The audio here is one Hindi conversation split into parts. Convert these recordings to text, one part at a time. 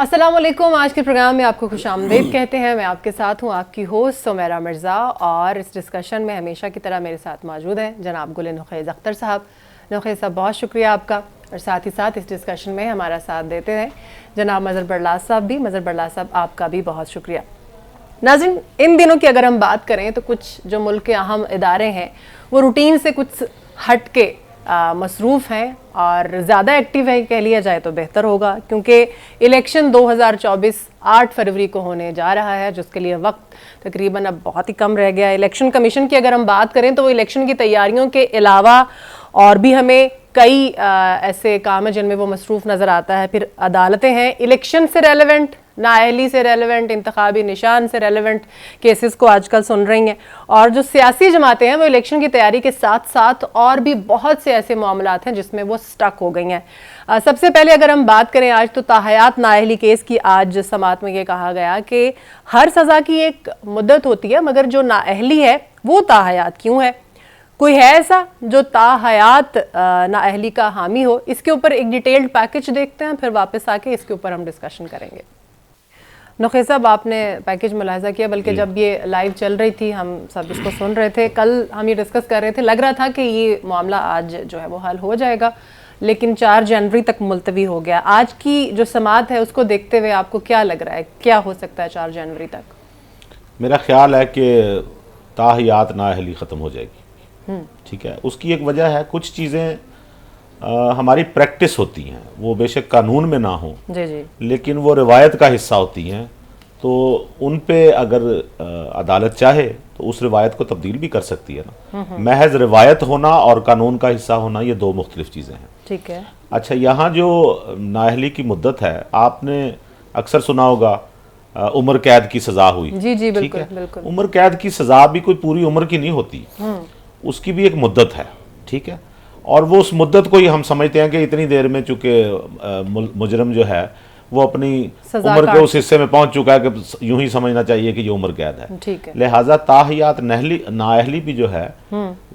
अस्सलाम वालेकुम। आज के प्रोग्राम में आपको खुशामदीद कहते हैं। मैं आपके साथ हूँ, आपकी होस्ट सुमेरा मिर्ज़ा, और इस डिस्कशन में हमेशा की तरह मेरे साथ मौजूद हैं जनाब गुल नुखैज़ अख्तर साहब। नुखैज़ साहब, बहुत शुक्रिया आपका। और साथ ही साथ इस डिस्कशन में हमारा साथ देते हैं जनाब मज़हर बरलास साहब भी। मज़हर बरलास साहब, आपका भी बहुत शुक्रिया। नाज़रीन, इन दिनों की अगर हम बात करें तो कुछ जो मुल्क के अहम इदारे हैं वो रूटीन से कुछ हट के मसरूफ़ हैं और ज़्यादा एक्टिव है कह लिया जाए तो बेहतर होगा, क्योंकि इलेक्शन 2024 8 फरवरी को होने जा रहा है, जिसके लिए वक्त तकरीबन अब बहुत ही कम रह गया है। इलेक्शन कमीशन की अगर हम बात करें तो वो इलेक्शन की तैयारियों के अलावा और भी हमें कई ऐसे काम हैं जिनमें वो मसरूफ़ नज़र आता है। फिर अदालतें हैं, इलेक्शन से रेलेवेंट, नाअहली से रेलेवेंट, इंतखाबी निशान से रेलेवेंट केसेस को आजकल सुन रही हैं। और जो सियासी जमातें हैं वो इलेक्शन की तैयारी के साथ साथ और भी बहुत से ऐसे मामलात हैं जिसमें वो स्टक हो गई हैं। सबसे पहले अगर हम बात करें आज तो ताहयात नाअहली केस की, आज समात में ये कहा गया कि हर सज़ा की एक मुद्दत होती है, मगर जो नाअहली है वो ताहयात क्यों है? कोई है ऐसा जो ताहयात नाअहली का हामी हो? इसके ऊपर एक डिटेल्ड पैकेज देखते हैं, फिर वापस आके इसके ऊपर हम डिस्कशन करेंगे। नुखैज़ साहब, आपने पैकेज मुलाहिज़ा किया, बल्कि जब ये लाइव चल रही थी हम सब इसको सुन रहे थे, कल हम ये डिस्कस कर रहे थे, लग रहा था कि ये मामला आज जो है वो हल हो जाएगा, लेकिन 4 जनवरी तक मुलतवी हो गया। आज की जो समात है उसको देखते हुए आपको क्या लग रहा है, क्या हो सकता है 4 जनवरी तक? मेरा ख्याल है कि ताहयात नाअहली ख़त्म हो जाएगी। ठीक है, उसकी एक वजह है, कुछ चीज़ें हमारी प्रैक्टिस होती हैं, वो बेशक कानून में ना हो जी, लेकिन वो रिवायत का हिस्सा होती हैं, तो उन पे अगर अदालत चाहे तो उस रिवायत को तब्दील भी कर सकती है ना। महज रिवायत होना और कानून का हिस्सा होना, ये 2 मुख्तलिफ चीज़ें हैं। ठीक है। अच्छा, यहाँ जो नाअहली की मुद्दत है, आपने अक्सर सुना होगा उम्र कैद की सज़ा हुई। जी, बिल्कुल बिल्कुल। उम्र कैद की सज़ा भी कोई पूरी उम्र की नहीं होती, उसकी भी एक मुद्दत है। ठीक है, और वो उस मुद्दत को ही हम समझते हैं कि इतनी देर में चूंकि मुजरम जो है वो अपनी उम्र के उस हिस्से में पहुंच चुका है कि यूं ही समझना चाहिए कि ये उम्र कैद है। ठीक है। लिहाजा ताहयात नाअहली भी जो है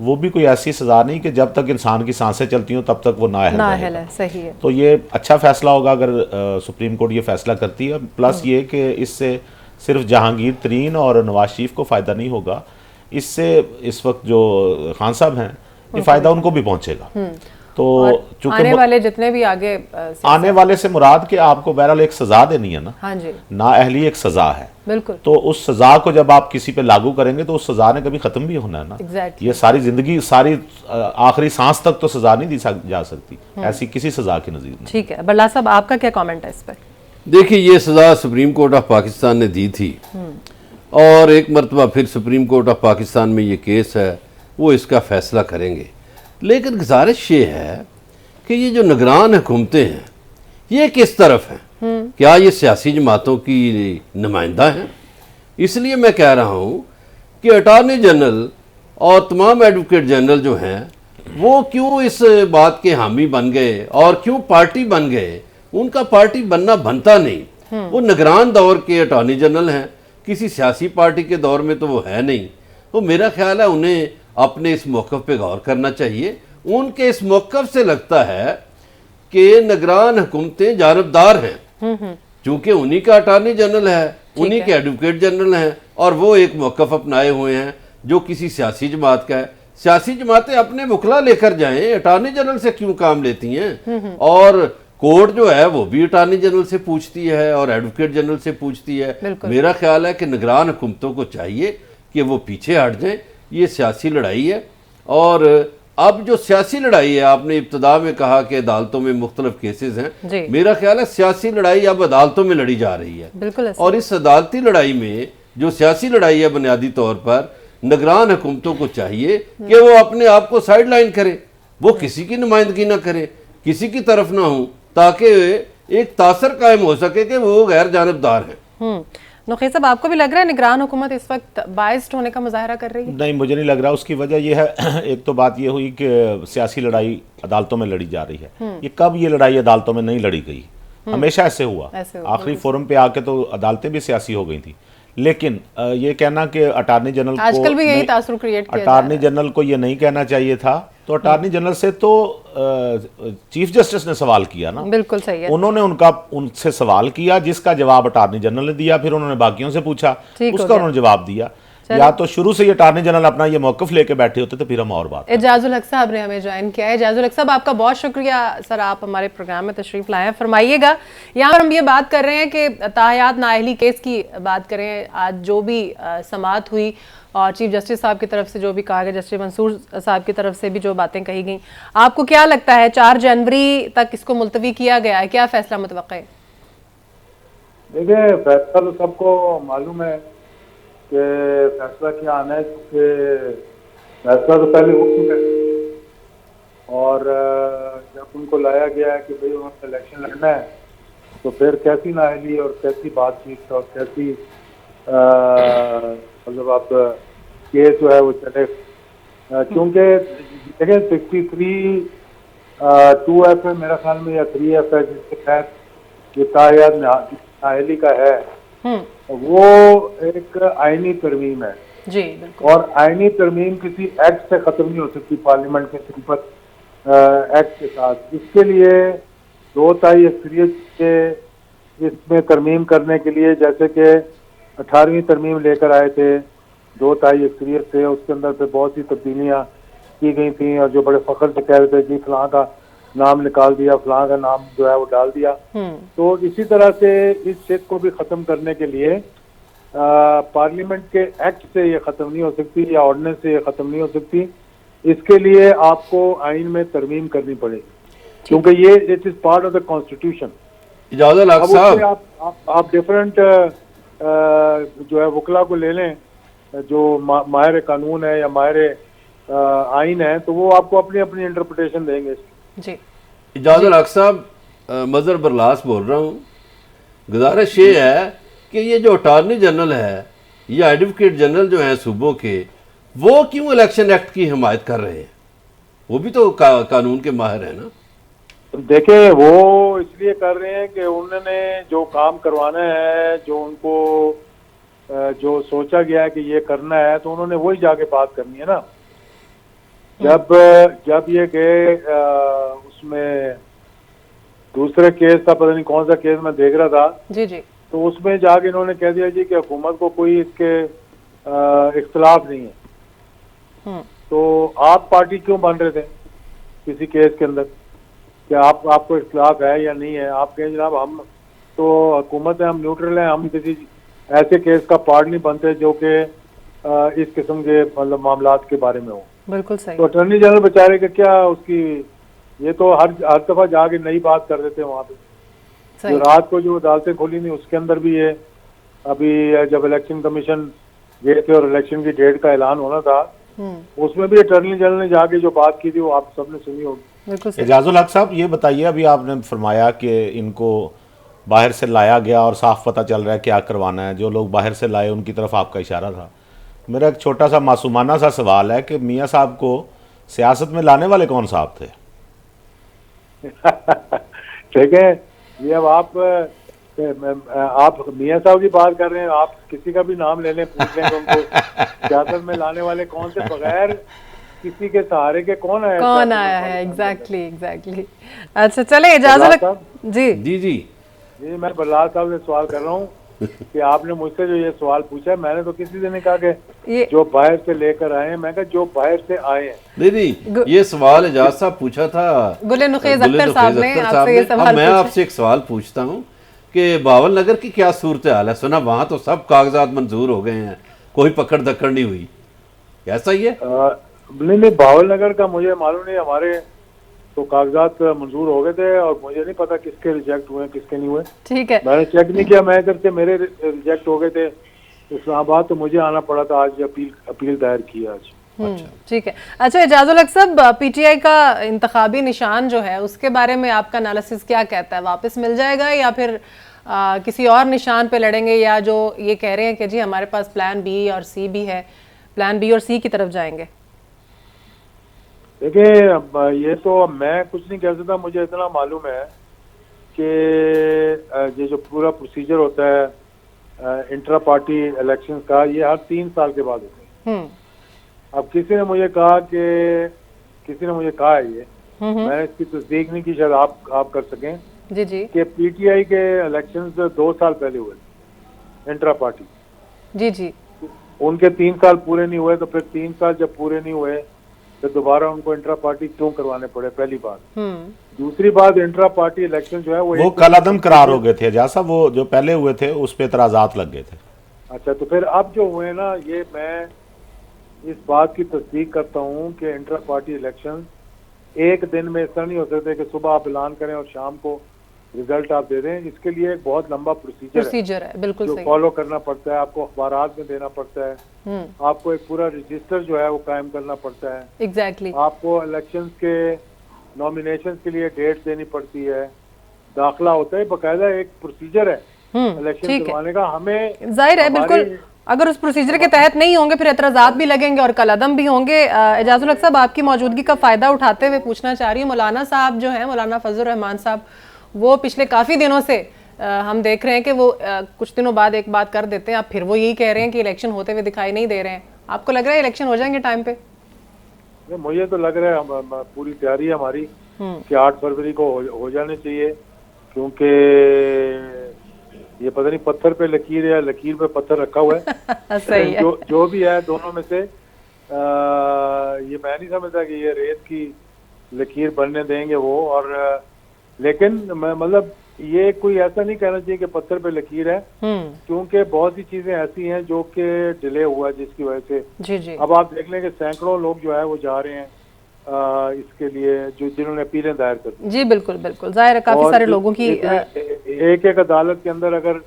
वो भी कोई ऐसी सजा नहीं कि जब तक इंसान की सांसें चलती हों तब तक वो नाअहल है। सही है। तो ये अच्छा फैसला होगा अगर सुप्रीम कोर्ट ये फैसला करती है। प्लस ये कि इससे सिर्फ जहांगीर तरीन और नवाज शरीफ को फ़ायदा नहीं होगा, इससे इस वक्त जो खान साहब हैं ये फ़ायदा उनको भी पहुंचेगा। तो आने वाले जितने भी आगे आने वाले से मुराद कि आपको बहरहाल एक सजा देनी है ना। हाँ जी। नाअहली एक सजा है, बिल्कुल। तो उस सजा को जब आप किसी पे लागू करेंगे तो उस सजा ने कभी खत्म भी होना है ना। Exactly. ये सारी जिंदगी, सारी आखिरी सांस तक तो सजा नहीं दी जा सकती ऐसी किसी सजा की नज़ीर में। ठीक है, बरला साहब, आपका क्या कमेंट है इस पर? देखिए, ये सजा सुप्रीम कोर्ट ऑफ पाकिस्तान ने दी थी और एक मरतबा फिर सुप्रीम कोर्ट ऑफ पाकिस्तान में ये केस है, वो इसका फैसला करेंगे। लेकिन गुजारिश ये है कि ये जो निगरान हुकूमतें हैं ये किस तरफ हैं? क्या ये सियासी जमातों की नुमाइंदा हैं? इसलिए मैं कह रहा हूँ कि अटॉर्नी जनरल और तमाम एडवोकेट जनरल जो हैं वो क्यों इस बात के हामी बन गए और क्यों पार्टी बन गए? उनका पार्टी बनना बनता नहीं। वो निगरान दौर के अटॉर्नी जनरल हैं, किसी सियासी पार्टी के दौर में तो वो है नहीं। तो मेरा ख्याल है उन्हें अपने इस मौक़िफ़ पे गौर करना चाहिए। उनके इस मौक़िफ़ से लगता है कि निगरान हुकूमतें जानबदार हैं, चूंकि उन्हीं का अटॉर्नी जनरल है, उन्हीं के एडवोकेट जनरल हैं, और वो एक मौक़िफ़ अपनाए हुए हैं जो किसी सियासी जमात का है। सियासी जमातें अपने वकला लेकर जाएं, अटॉर्नी जनरल से क्यों काम लेती हैं? और कोर्ट जो है वो भी अटॉर्नी जनरल से पूछती है और एडवोकेट जनरल से पूछती है। मेरा ख्याल है कि निगरान हुकूमतों को चाहिए कि वो पीछे हट जाएं। ये सियासी लड़ाई है, और अब जो सियासी लड़ाई है, आपने इब्तदा में कहा कि अदालतों में मुख्तलिफ केसेस हैं। मेरा ख्याल है सियासी लड़ाई अब अदालतों में लड़ी जा रही है। बिल्कुल। और इस अदालती लड़ाई में जो सियासी लड़ाई है, बुनियादी तौर पर निगरान हुकूमतों को चाहिए कि वो अपने आप को साइड लाइन करे, वो किसी की नुमाइंदगी ना करे, किसी की तरफ ना हो, ताकि एक तासर कायम हो सके कि वो गैर जानबदार हैं। नुखैज़ साहब, आपको भी लग रहा है निगरान हुकूमत इस वक्त बायस्ड होने का मुजाहरा कर रही है? नहीं, मुझे नहीं लग रहा। उसकी वजह यह है, एक तो बात यह हुई कि सियासी लड़ाई अदालतों में लड़ी जा रही है। ये कब ये लड़ाई अदालतों में नहीं लड़ी गई? हमेशा ऐसे हुआ। आखिरी फोरम पे आके तो अदालतें भी सियासी हो गई थी, लेकिन ये कहना कि अटार्नी जनरल आजकल भी यही नहीं- तासुर क्रिएट किया जा रहा अटार्नी जनरल को ये नहीं कहना चाहिए था, तो अटार्नी जनरल से तो चीफ जस्टिस ने सवाल किया ना, है। बिल्कुल सही है। उन्होंने उनसे सवाल किया, जिसका जवाब अटार्नी जनरल ने दिया, फिर उन्होंने बाकियों से पूछा, ठीक हो उसका गया। उन्होंने जवाब दिया। या तो शुरू से ही अटार्नी जनरल अपना ये मौकफ लेके बैठे होते तो फिर हम और बात। एजाजुल हक साहब ने हमें ज्वाइन किया है। एजाजुल हक साहब, आपका बहुत शुक्रिया सर, आप हमारे प्रोग्राम में तशरीफ लाए हैं। फरमाइएगा, यहाँ पर हम ये बात कर रहे हैं कि ताहयात नाअहली केस की बात करें। आज जो भी समाअत हुई और चीफ जस्टिस साहब की तरफ से जो भी कहा गया, जस्टिस मंसूर साहब की तरफ से भी जो बातें कही गई, आपको क्या लगता है 4 जनवरी तक इसको मुलतवी किया गया है, क्या फैसला मुतवक्का है? देखिए, फैसला तो सबको मालूम है कि फैसला क्या आना है, क्योंकि फैसला तो पहले हो चुका है। और जब उनको लाया गया है कि भाई उन्होंने इलेक्शन लड़ना है, तो फिर कैसी नाअहली और कैसी बातचीत और कैसी मतलब आप केस जो है वो चले, क्योंकि देखिए 63 2F है मेरा ख्याल में, या 3F है, जिसके तहत ये ताहयात नाअहली का है, वो एक आईनी तरमीम है। जी बिल्कुल। और आईनी तरमीम किसी एक्ट से खत्म नहीं हो सकती, पार्लियामेंट के सिंपल एक्ट के साथ। इसके लिए 2 तिहाई अक्सरियत के इसमें तरमीम करने के लिए, जैसे कि 18वीं तरमीम लेकर आए थे 2 तिहाई अक्सरियत से, उसके अंदर पे बहुत सी तब्दीलियाँ की गई थी, और जो बड़े फख्र से कह रहे थे कि फलां का नाम निकाल दिया, फलां का नाम जो है वो डाल दिया। तो इसी तरह से इस चीज को भी खत्म करने के लिए पार्लियामेंट के एक्ट से ये खत्म नहीं हो सकती, या ऑर्डिनेंस से ये खत्म नहीं हो सकती। इसके लिए आपको आइन में तरमीम करनी पड़ेगी, क्योंकि ये it is part of the constitution. इजाज़त हक अब उससे साहब, आप डिफरेंट जो है वकला को ले लें, जो माहिर कानून है या माहिर आइन है, तो वो आपको अपनी अपनी इंटरप्रिटेशन देंगे। जी इजाज़त हक साहब, मजहर बरलास बोल रहा हूँ। गुजारिश ये है कि ये जो अटार्नी जनरल है या एडवोकेट जनरल जो हैं सूबों के, वो क्यों इलेक्शन एक्ट की हिमायत कर रहे हैं? वो भी तो कानून के माहिर है ना। देखिए, वो इसलिए कर रहे हैं कि उन्होंने जो काम करवाना है, जो उनको जो सोचा गया है कि ये करना है, तो उन्होंने वही जाके बात करनी है ना। जब ये गए उसमें दूसरे केस था, पता नहीं कौन सा केस मैं देख रहा था, जी जी, तो उसमें जाके इन्होंने कह दिया जी कि हुकूमत को कोई इसके इख्तलाफ नहीं है। तो आप पार्टी क्यों बन रहे थे किसी केस के अंदर, कि आपको इख्तलाफ है या नहीं है? आप कहें जनाब हम तो हुकूमत है, हम न्यूट्रल हैं, हम किसी ऐसे केस का पार्ट नहीं बनते जो कि इस किस्म के मतलब मामलात के बारे में हो। बिल्कुल सही। तो अटॉर्नी जनरल बेचारे का क्या, उसकी ये तो हर दफा जाके नई बात कर देते हैं वहाँ पे। जो रात को जो अदालतें खोली नहीं, उसके अंदर भी ये अभी जब इलेक्शन कमीशन गए थे और इलेक्शन की डेट का ऐलान होना था, उसमें भी अटॉर्नी जनरल ने जाके जो बात की थी वो आप सबने सुनी होगी। एजाजुल हक साहब, ये बताइए, अभी आपने फरमाया कि इनको बाहर से लाया गया और साफ पता चल रहा है क्या करवाना है, जो लोग बाहर से लाए उनकी तरफ आपका इशारा था। मेरा एक छोटा सा मासूमाना सा सवाल है कि मियाँ साहब को सियासत में लाने वाले कौन साहब थे? ठीक है, ये अब आप मियाँ साहब की बात कर रहे हैं, आप किसी का भी नाम ले लें, पूछ लें उनको सियासत में लाने वाले कौन से, बगैर किसी के सहारे के कौन आया है। एग्जैक्टली। अच्छा चले, इजाजत जी जी जी जी, मैं बरलाल साहब से सवाल कर रहा हूँ कि आपने मुझसे जो ये सवाल पूछा है, मैंने तो किसी से नहीं कहा कि जो बाहर से लेकर आए हैं, मैं कहा जो बाहर से आए हैं। नहीं, ये सवाल एजाज साहब पूछा था, गुले नुखेज अख्तर साहब ने आपसे ये सवाल। मैं आपसे एक सवाल पूछता हूँ कि बावल नगर की क्या सूरत हाल है? सुना वहाँ तो सब कागजात मंजूर हो गए हैं, कोई पकड़ दकड़ नहीं हुई, ऐसा ही है? नहीं, बावल नगर का मुझे मालूम नहीं, हमारे तो कागजात मंजूर हो गए थे और मुझे नहीं पता किसके रिजेक्ट हुए किसके नहीं हुए। ठीक है, मैंने चेक नहीं किया, मैं इधर से मेरे रिजेक्ट हो गए थे इस्लामाबाद, तो मुझे आना पड़ा था आज, अपील दायर की आज। ठीक है। अच्छा एजाजुल हक साहब, पीटीआई का इंतखाबी निशान जो है उसके बारे में आपका एनालिसिस क्या कहता है? वापस मिल जाएगा या फिर किसी और निशान पे लड़ेंगे, या जो ये कह रहे हैं कि जी हमारे पास प्लान बी और सी भी है, प्लान बी और सी की तरफ जाएंगे? देखिए, ये तो मैं कुछ नहीं कह सकता, मुझे इतना मालूम है कि ये जो पूरा प्रोसीजर होता है इंट्रा पार्टी इलेक्शन का, ये हर 3 साल के बाद होते हैं। अब किसी ने मुझे कहा है ये, मैंने इसकी तस्दीक नहीं की, शायद आप कर सकें जी जी कि पीटीआई के इलेक्शन 2 साल पहले हुए थे इंट्रा पार्टी। जी जी उनके 3 साल पूरे नहीं हुए, तो फिर 3 साल जब पूरे नहीं हुए तो दोबारा उनको इंट्रा पार्टी क्यों करवाने पड़े, पहली बात। दूसरी बात, इंट्रा पार्टी इलेक्शन जो है वो कलादम करार हो गए थे जैसा, वो जो पहले हुए थे उस पे एतराजात लग गए थे। अच्छा, तो फिर अब जो हुए ना, ये मैं इस बात की तस्दीक करता हूँ कि इंट्रा पार्टी इलेक्शन एक दिन में ऐसा नहीं हो सकते कि सुबह आप ऐलान करें और शाम को रिजल्ट आप दे दें। इसके लिए एक बहुत लंबा प्रोसीजर है, बिल्कुल जो सही। फॉलो करना पड़ता है, आपको अखबारात में देना पड़ता है, आपको एक पूरा रजिस्टर जो है वो कायम करना पड़ता है, एग्जैक्टली आपको इलेक्शंस के नॉमिनेशंस के लिए डेट देनी पड़ती है, दाखिला होता है, बकायदा एक प्रोसीजर है इलेक्शन करवाने का। हमें जाहिर है बिल्कुल, अगर उस प्रोसीजर के तहत नहीं होंगे फिर एतराजात भी लगेंगे और कलअदम भी होंगे। एजाजुल हक साहब, आपकी मौजूदगी का फ़ायदा उठाते हुए पूछना चाह रही हूँ, मौलाना साहब जो हैं, मौलाना फजल रहमान साहब, वो पिछले काफ़ी दिनों से हम देख रहे हैं कि वो कुछ दिनों बाद एक बात कर देते हैं, अब फिर वो यही कह रहे हैं कि इलेक्शन होते हुए दिखाई नहीं दे रहे हैं। आपको लग रहा है इलेक्शन हो जाएंगे टाइम पे? मुझे तो लग रहा है पूरी तैयारी है हमारी कि 8 फरवरी को हो जाने चाहिए, क्योंकि ये पता नहीं पत्थर पे लकीर है या लकीर पे पत्थर रखा हुआ है। सही है। जो भी है दोनों में से ये मैं नहीं समझता कि ये रेत की लकीर बनने देंगे वो। और लेकिन मतलब ये कोई ऐसा नहीं कहना चाहिए कि पत्थर पे लकीर है, क्योंकि बहुत सी चीजें ऐसी हैं जो कि डिले हुआ, जिसकी वजह से जी जी अब आप देख लें कि सैकड़ों लोग जो है वो जा रहे हैं इसके लिए, जो जिन्होंने अपीलें दायर कर दी। जी बिल्कुल बिल्कुल, जाहिर है काफी सारे लोगों की एक एक अदालत के अंदर अगर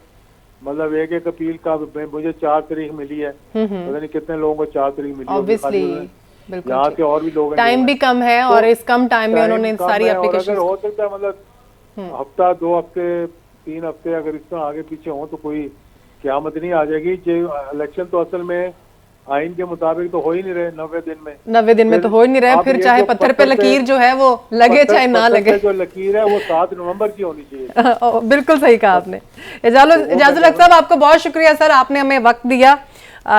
मतलब एक एक अपील का, मुझे 4 तारीख मिली है, पता नहीं कितने लोगों को 4 तारीख मिली है। ऑब्वियसली बिल्कुल, यहाँ से और भी लोग, टाइम भी कम है और इस कम टाइम में उन्होंने सारी एप्लीकेशन, हो सकता है मतलब हफ्ता 2 हफ्ते 3 हफ्ते अगर इसमें आगे पीछे हो तो कोई क़यामत नहीं आ जाएगी। इलेक्शन तो असल में आइन के मुताबिक तो हो ही नहीं रहे 90 दिन में तो हो ही नहीं रहे, फिर चाहे पत्थर पे लकीर जो है वो लगे चाहे ना लगे, जो लकीर है वो 7 नवंबर की होनी चाहिए। बिल्कुल सही कहा आपने। एजाजुल हक साहब, आपको बहुत शुक्रिया सर, आपने हमें वक्त दिया।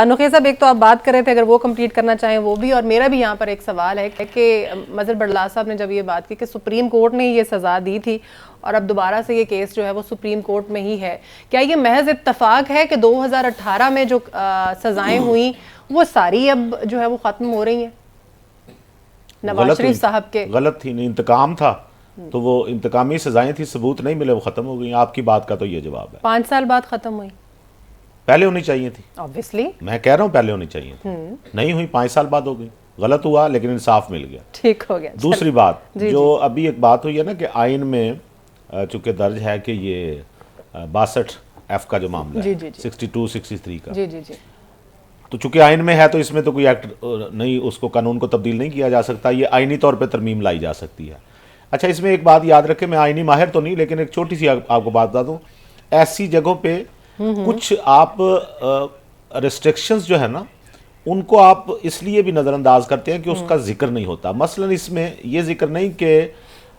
नुखै साहब, एक तो आप बात कर रहे थे, अगर वो कंप्लीट करना चाहें वो भी, और मेरा भी यहाँ पर एक सवाल है कि मजहर बड़लास साहब ने जब ये बात की कि सुप्रीम कोर्ट ने ये सज़ा दी थी और अब दोबारा से ये केस जो है वो सुप्रीम कोर्ट में ही है, क्या ये महज इत्तफाक है कि 2018 में जो सज़ाएं हुई वो सारी अब जो है वो ख़त्म हो रही हैं? नवाज शरीफ साहब के गलत थी, नहीं इंतकाम था तो वो इंतकामी सजाएं थी, सबूत नहीं मिले, वो ख़त्म हो गई। आपकी बात का तो ये जवाब है। 5 साल बाद ख़त्म हुई? पहले होनी चाहिए थी, ऑब्वियसली मैं कह रहा हूँ पहले होनी चाहिए थी, नहीं हुई, 5 साल बाद हो गई। गलत हुआ लेकिन इंसाफ मिल गया, ठीक हो गया। दूसरी बात जो अभी एक बात हुई है ना कि आइन में चूंकि दर्ज है कि ये 62F का जो मामला है 62, 63 का, जी जी जी, तो चूंकि आइन में है तो इसमें तो कोई एक्ट नहीं, उसको कानून को तब्दील नहीं किया जा सकता, ये आइनी तौर पे तरमीम लाई जा सकती है। अच्छा, इसमें एक बात याद रखें, मैं आइनी माहिर तो नहीं, लेकिन एक छोटी सी आपको बात बता दूं, ऐसी जगहों पे कुछ आप रिस्ट्रिक्शंस जो है ना उनको आप इसलिए भी नज़रअंदाज करते हैं कि उसका जिक्र नहीं होता। मसलन इसमें ये जिक्र नहीं कि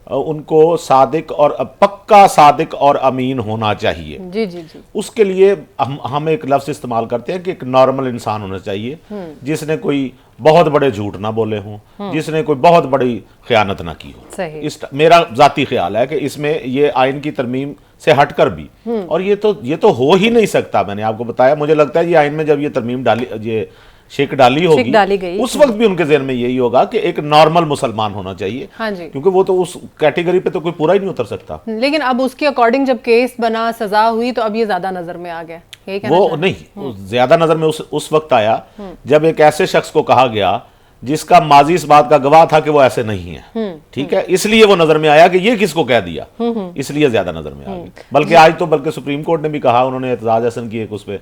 उनको सादिक और पक्का सादिक और अमीन होना चाहिए, जी जी जी, उसके लिए हम एक लफ्ज़ इस्तेमाल करते हैं कि एक नॉर्मल इंसान होना चाहिए जिसने कोई बहुत बड़े झूठ ना बोले हों, जिसने कोई बहुत बड़ी ख़यानत ना की हो। इस मेरा ज़ाती ख्याल है कि इसमें ये आइन की तरमीम से हटकर भी, और ये तो हो ही नहीं सकता। मैंने आपको बताया, मुझे लगता है ये आइन में जब ये तरमीम डाली, ये शेक डाली होगी, उस वक्त भी उनके ज़हन में यही होगा कि एक नॉर्मल मुसलमान होना चाहिए। हाँ जी, क्योंकि वो तो उस कैटेगरी पे तो कोई पूरा ही नहीं उतर सकता। लेकिन अब उसके अकॉर्डिंग जब केस बना, सजा हुई, तो अब ये ज्यादा नजर में आ गया। वो नहीं, ज्यादा नजर में उस वक्त आया जब एक ऐसे शख्स को कहा गया जिसका माजी इस बात का गवाह था कि वो ऐसे नहीं है, ठीक है, इसलिए वो नजर में आया कि ये किसको कह दिया, इसलिए ज्यादा नजर में आ गई। बल्कि आज तो बल्कि सुप्रीम कोर्ट ने भी कहा, उन्होंने एतजाज हसन की एक उस पे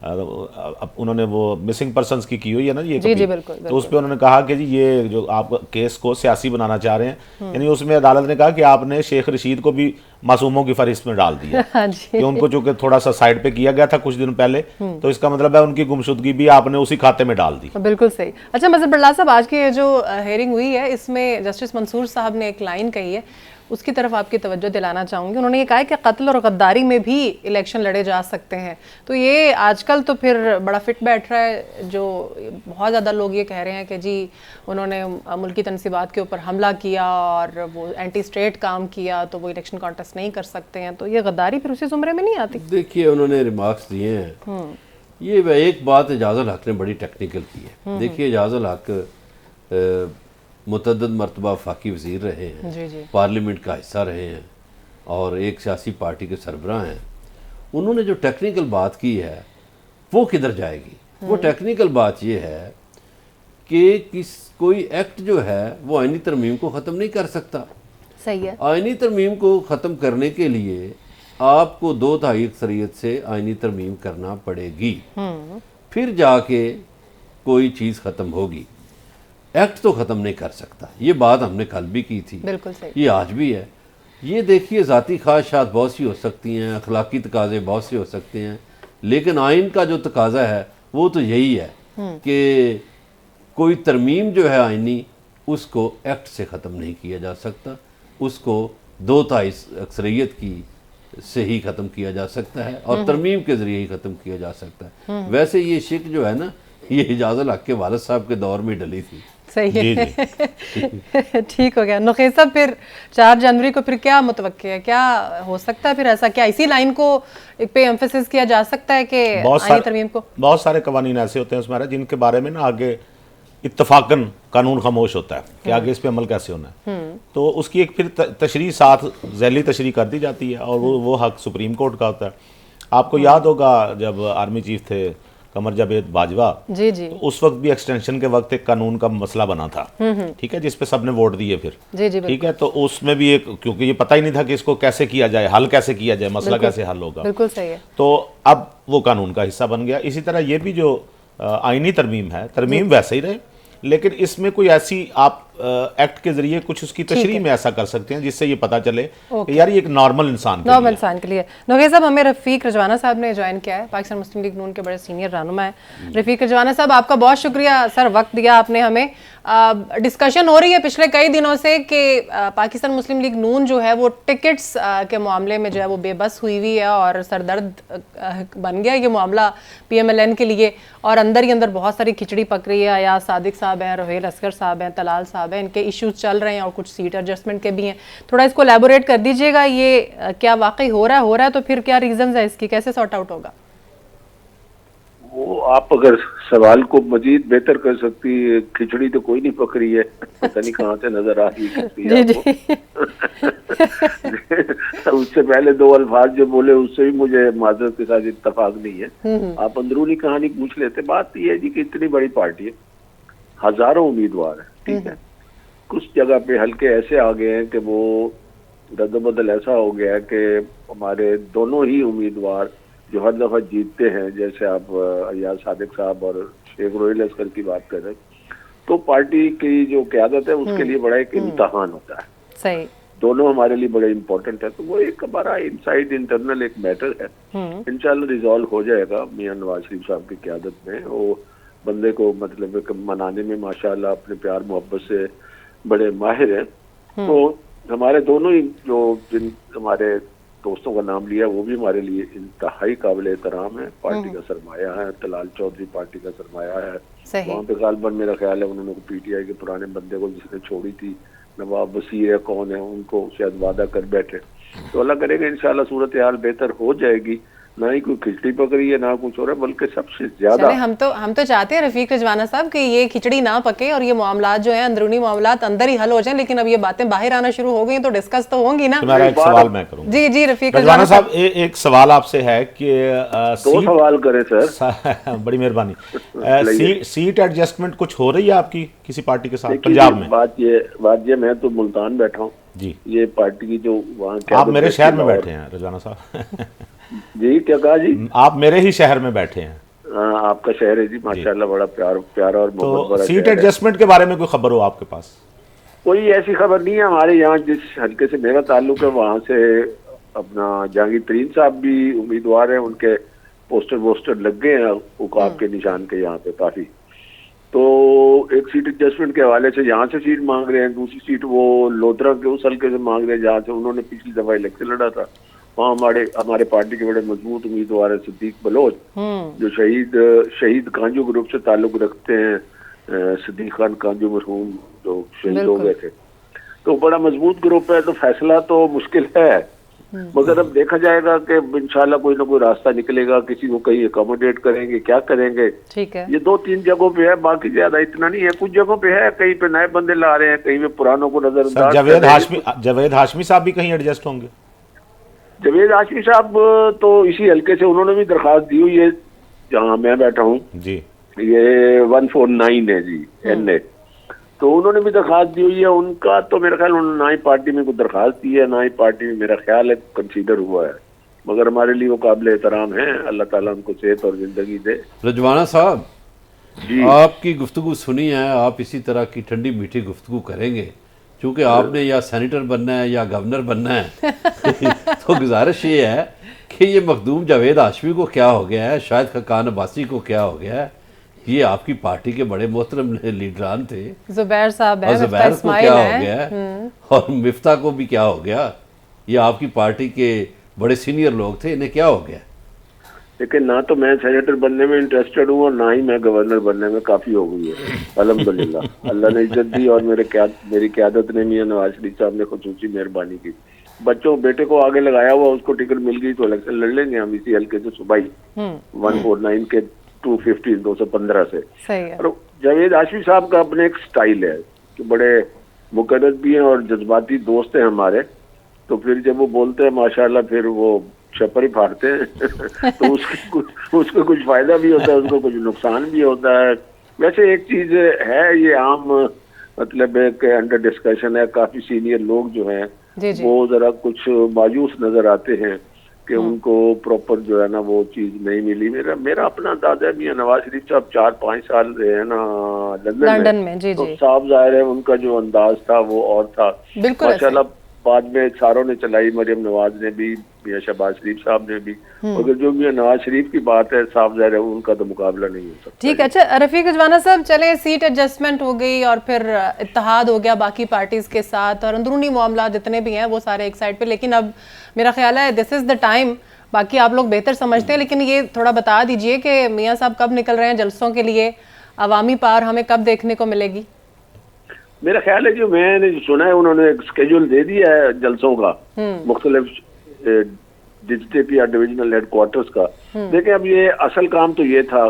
उन्होंने वो मिसिंग पर्सन्स की हुई है ना ये, जी जी बिल्कुल, तो उस पे उन्होंने कहा कि जी ये जो आप केस को सियासी बनाना चाह रहे हैं, यानी उसमें अदालत ने कहा कि आपने शेख रशीद को भी मासूमों की फहरिस्त में डाल दिया कि उनको चूंकि थोड़ा सा साइड पे किया गया था कुछ दिन पहले, तो इसका मतलब है उनकी गुमशुदगी भी आपने उसी खाते में डाल दी। बिल्कुल सही। अच्छा मजहर बड़लास साहब, आज की जो हेयरिंग हुई है इसमें जस्टिस मंसूर साहब ने एक लाइन कही है, उसकी तरफ आपकी तवज्जो दिलाना चाहूँगी। उन्होंने ये कहा है कि कत्ल और गद्दारी में भी इलेक्शन लड़े जा सकते हैं। तो ये आजकल तो फिर बड़ा फिट बैठ रहा है, जो बहुत ज़्यादा लोग ये कह रहे हैं कि जी उन्होंने मुल्की तनसीबात के ऊपर हमला किया और वो एंटी स्टेट काम किया तो वो इलेक्शन कॉन्टेस्ट नहीं कर सकते हैं। तो ये गद्दारी फिर उसी जुमरे में नहीं आती? देखिए, उन्होंने रिमार्क्स दिए हैं, ये एक बात एजाजुल हक ने बड़ी टेक्निकल की है। देखिए, एजाजुल हक मुतअद्दिद मरतबा वफाकी वज़ीर रहे हैं, जी जी, पार्लियामेंट का हिस्सा रहे हैं और एक सियासी पार्टी के सरबराह हैं। उन्होंने जो टेक्निकल बात की है वो किधर जाएगी? वो टेक्निकल बात ये है कि कोई एक्ट जो है वो आईनी तरमीम को ख़त्म नहीं कर सकता। सही है। आईनी तरमीम को ख़त्म करने के लिए आपको 2/3 अक्सरियत से आईनी तरमीम करना पड़ेगी, फिर जाके कोई चीज़ ख़त्म होगी। एक्ट तो ख़त्म नहीं कर सकता। ये बात हमने कल भी की थी, बिल्कुल सही। ये आज भी है। ये देखिए, ज़ाती ख्वाहिशात बहुत सी हो सकती हैं, अखलाकी तकाजे बहुत से हो सकते हैं, लेकिन आइन का जो तकाजा है वो तो यही है कि कोई तरमीम जो है आइनी, उसको एक्ट से ख़त्म नहीं किया जा सकता, उसको 2/3 अक्सरियत की से ही ख़त्म किया जा सकता है और तरमीम के ज़रिए ही ख़त्म किया जा सकता है। वैसे ये शिक जो है ना, ये एजाजुल हक के वालिद साहब के दौर में डली थी। सही है। ठीक हो गया। नुखैर साहब, फिर 4 जनवरी को फिर क्या मुतवक्के है, क्या हो सकता है फिर ऐसा? क्या इसी लाइन को पे एम्फेसिस किया जा सकता है कि आईनी तरमीम को? बहुत सारे कवानीन ऐसे होते हैं उसमें जिनके बारे में ना आगे इत्तफाकन कानून खामोश होता है कि आगे इस पे अमल कैसे होना है, तो उसकी एक फिर तशरीह साथ झैली तशरीह कर दी जाती है और वो हक सुप्रीम कोर्ट का होता है। आपको याद होगा जब आर्मी चीफ थे कमर जावेद बाजवा, जी जी, तो उस वक्त भी एक्सटेंशन के वक्त एक कानून का मसला बना था, ठीक है, जिसपे सबने वोट दिए फिर, जी जी, ठीक है। तो उसमें भी एक, क्योंकि ये पता ही नहीं था कि इसको कैसे किया जाए, हल कैसे किया जाए, मसला कैसे हल होगा, बिल्कुल सही है। तो अब वो कानून का हिस्सा बन गया। इसी तरह ये भी जो आईनी तरमीम है, तरमीम वैसे ही रहे, लेकिन इसमें कोई ऐसी आप एक्ट के जरिए कुछ उसकी तशरीह में ऐसा कर सकते हैं जिससे ये पता चले कि यार ये एक नॉर्मल इंसान के लिए। नुखैर साहब, हमें रफ़ीक रजवाना साहब ने ज्वाइन किया है, पाकिस्तान मुस्लिम लीग नून के बड़े सीनियर रहनुमा है। रफ़ीक रजवाना साहब, आपका बहुत शुक्रिया सर, वक्त दिया आपने हमें। डिस्कशन हो रही है पिछले कई दिनों से कि पाकिस्तान मुस्लिम लीग नून जो है वो टिकट्स के मामले में जो है वो बेबस हुई हुई है और सरदर्द बन गया ये मामला PMLN के लिए, और अंदर ही अंदर बहुत सारी खिचड़ी पक रही है। या सादिक साहब हैं, रोहेल असगर साहब हैं, तलाल साहब हैं, इनके इश्यूज चल रहे हैं और कुछ सीट एडजस्टमेंट के भी हैं। थोड़ा इसको एलैबोरेट कर दीजिएगा, ये क्या वाकई हो रहा है तो फिर क्या रीजंस है इसकी, कैसे सॉर्ट आउट होगा? वो आप अगर सवाल को मजीद बेहतर कर सकती है, खिचड़ी तो कोई नहीं पक रही है, पता नहीं कहाँ से नजर आ रही है उससे पहले 2 अल्फाज जो बोले उससे भी मुझे माजरत के साथ इत्तफाक नहीं है। आप अंदरूनी कहानी पूछ लेते। बात यह है जी कि इतनी बड़ी पार्टी है, हजारों उम्मीदवार है, ठीक है, कुछ जगह पे हल्के ऐसे आ गए हैं कि वो रद्द-बदल ऐसा हो गया है कि हमारे दोनों ही उम्मीदवार जो हर दफा जीतते हैं, जैसे आप अयाज सादिक साहब और शेख रोहेल असगर की बात कर रहे हैं, तो पार्टी की जो क़यादत है उसके लिए बड़ा एक इम्तहान होता है। सही, दोनों हमारे लिए बड़े इंपॉर्टेंट है, तो वो एक हमारा इनसाइड इंटरनल एक मैटर है, इंशाल्लाह रिजॉल्व हो जाएगा मियां नवाज शरीफ साहब की क़यादत में। वो बंदे को मतलब मनाने में माशाल्लाह अपने प्यार मोहब्बत से बड़े माहिर हैं। तो हमारे दोनों ही जो जिन हमारे दोस्तों का नाम लिया वो भी हमारे लिए इंतहाई काबिल एहतराम है, पार्टी का सरमाया है। तलाल चौधरी पार्टी का सरमाया है, वहाँ पे गालबन मेरा ख्याल है उन्होंने PTI के पुराने बंदे को जिसने छोड़ी थी, नवाब वसीर है कौन है, उनको शायद वादा कर बैठे। तो अल्लाह करेगा इंशाल्लाह सूरत हाल बेहतर हो जाएगी। ना ही कोई खिचड़ी पक रही है ना कुछ हो रहा है, बल्कि सबसे ज्यादा हम तो चाहते हैं रफ़ीक रजवाना साहब कि ये खिचड़ी ना पके और ये मामलात जो है अंदरूनी मामलात अंदर ही हल हो जाएं, लेकिन अब ये बातें बाहर आना शुरू हो गई तो डिस्कस तो होंगी ना। तुम्हारा एक सवाल मैं करूंगा। जी जी रफ़ीक रजवाना साहब, एक सवाल आपसे है कि 2 सवाल करें सर बड़ी मेहरबानी। सीट एडजस्टमेंट कुछ हो रही है आपकी किसी पार्टी के साथ पंजाब में? बात ये मैं तो मुल्तान बैठा हूँ जी, ये पार्टी की जो वहाँ आप मेरे शहर में बैठे हैं रजवाना साहब जी क्या कहा जी? आप मेरे ही शहर में बैठे हैं। आपका शहर है जी, माशाल्लाह बड़ा प्यारा और मोहब्बत भरा। सीट एडजस्टमेंट के बारे में कोई खबर हो आपके पास? कोई ऐसी खबर नहीं है। हमारे यहाँ जिस हल्के से मेरा ताल्लुक है वहाँ से अपना जहांगीर तरीन साहब भी उम्मीदवार हैं, उनके पोस्टर लग गए हैं उकाब के निशान के यहाँ पे काफी। तो एक सीट एडजस्टमेंट के हवाले से यहाँ से सीट मांग रहे हैं, दूसरी सीट वो लोधरा के उस हल्के से मांग रहे हैं जहाँ से उन्होंने पिछली दफा इलेक्शन लड़ा था। वहाँ हमारे पार्टी के बड़े मजबूत उम्मीदवार है सिद्दीक बलोच, जो शहीद कांजू ग्रुप से ताल्लुक रखते हैं, सिद्दीक खान कांजू मरहूम जो शहीद हो गए थे। तो बड़ा मजबूत ग्रुप है, तो फैसला तो मुश्किल है, मगर अब देखा जाएगा कि इंशाल्लाह कोई ना कोई रास्ता निकलेगा, किसी को कहीं अकोमोडेट करेंगे, क्या करेंगे। ठीक है, ये 2-3 जगहों पे है, बाकी ज्यादा इतना नहीं है। कुछ जगहों पे है, कहीं पे नए बंदे ला रहे हैं, कहीं पे पुरानों को नजरअंदाज। जावेद हाशमी साहब भी कहीं एडजस्ट होंगे? जावेद हाशमी साहब तो इसी हल्के से उन्होंने भी दरखास्त दी हुई है, जहाँ मैं बैठा हूँ जी, ये 149 है जी NA, तो उन्होंने भी दरखास्त दी हुई है। उनका तो मेरा ख्याल उन्होंने ना ही पार्टी में कोई दरखास्त दी है, ना ही पार्टी में मेरा ख्याल है कंसीडर हुआ है, मगर हमारे लिए वो काबिल एहतराम है। अल्लाह ताला उनको सेहत और जिंदगी दे। रजवाना साहब जी, आपकी गुफ्तगू सुनी है, आप इसी तरह की ठंडी मीठी गुफ्तगू करेंगे, क्योंकि आपने या सेनेटर बनना है या गवर्नर बनना है। तो गुजारिश ये है कि ये मखदूम जावेद हाशमी को क्या हो गया है, शायद खकान अब्बासी को क्या हो गया है, ये आपकी पार्टी के बड़े मोहतरम लीडरान थे, जुबैर साहब है, जुबैर को क्या हो गया है, है और मिफ्ता को भी क्या हो गया, ये आपकी पार्टी के बड़े सीनियर लोग थे, इन्हें क्या हो गया। लेकिन ना तो मैं सेनेटर बनने में इंटरेस्टेड हूँ और ना ही मैं गवर्नर बनने में, काफी हो गई है अल्हम्दुलिल्लाह। अल्लाह ने इज्जत दी और मेरी क़यादत ने, मियां नवाज शरीफ साहब ने खुसूसी मेहरबानी की। बच्चों बेटे को आगे लगाया हुआ, उसको टिकट मिल गई तो इलेक्शन लड़ लेंगे हम इसी हल्के से सुबह ही 149 के 215 से। सही है। और जावेद हाशमी साहब का अपने एक स्टाइल है कि बड़े मुकर्रर भी हैं और जज्बाती दोस्त हैं हमारे, तो फिर जब वो बोलते हैं माशाल्लाह फिर वो छप्पर ही फाड़ते हैं। तो उसको कुछ फायदा भी होता है, उसको कुछ नुकसान भी होता है। वैसे एक चीज है, ये आम मतलब है अंडर डिस्कशन है, काफी सीनियर लोग जो हैं वो जरा कुछ मायूस नजर आते हैं कि उनको प्रॉपर जो है ना वो चीज नहीं मिली। मेरा अपना अंदाजा है, मियां नवाज शरीफ साहब 4-5 साल रहे हैं ना लंदन में, जी, तो साफ जाहिर है उनका जो अंदाज था वो और था। माशाल्लाह बाद में सारों ने चलाई, मरियम नवाज ने भी, मियां शहबाज शरीफ साहब ने भी, मगर जो मियां नवाज शरीफ की बात है साफ जाहिर है उनका तो मुकाबला नहीं हो सकता। ठीक है। अच्छा रफीक रजवाना साहब, चले सीट एडजस्टमेंट हो गई और फिर इत्तेहाद हो गया बाकी पार्टीज के साथ और अंदरूनी मामला जितने भी हैं वो सारे एक साइड पे, लेकिन अब मेरा ख्याल है दिस इज द टाइम, बाकी आप लोग बेहतर समझते हैं, लेकिन ये थोड़ा बता दीजिए कि मियां साहब कब निकल रहे हैं जलसों के लिए, अवामी पार हमें कब देखने को मिलेगी? मेरा ख्याल है जो मैंने सुना है उन्होंने एक स्केड्यूल दे दिया है जलसों का, मुख्तलिफ डिस्ट्रिक्ट या डिविजनल हेडक्वार्टर्स का। देखिए अब ये असल काम तो ये था,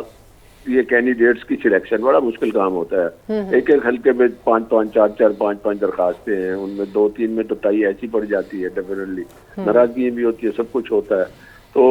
ये कैंडिडेट्स की सिलेक्शन बड़ा मुश्किल काम होता है। एक एक हल्के में 5-5, 4-4, 5-5 दरखास्तें हैं, उनमें 2-3 में तो टाई ऐसी पड़ जाती है, डेफिनेटली नाराजगी भी होती है, सब कुछ होता है। तो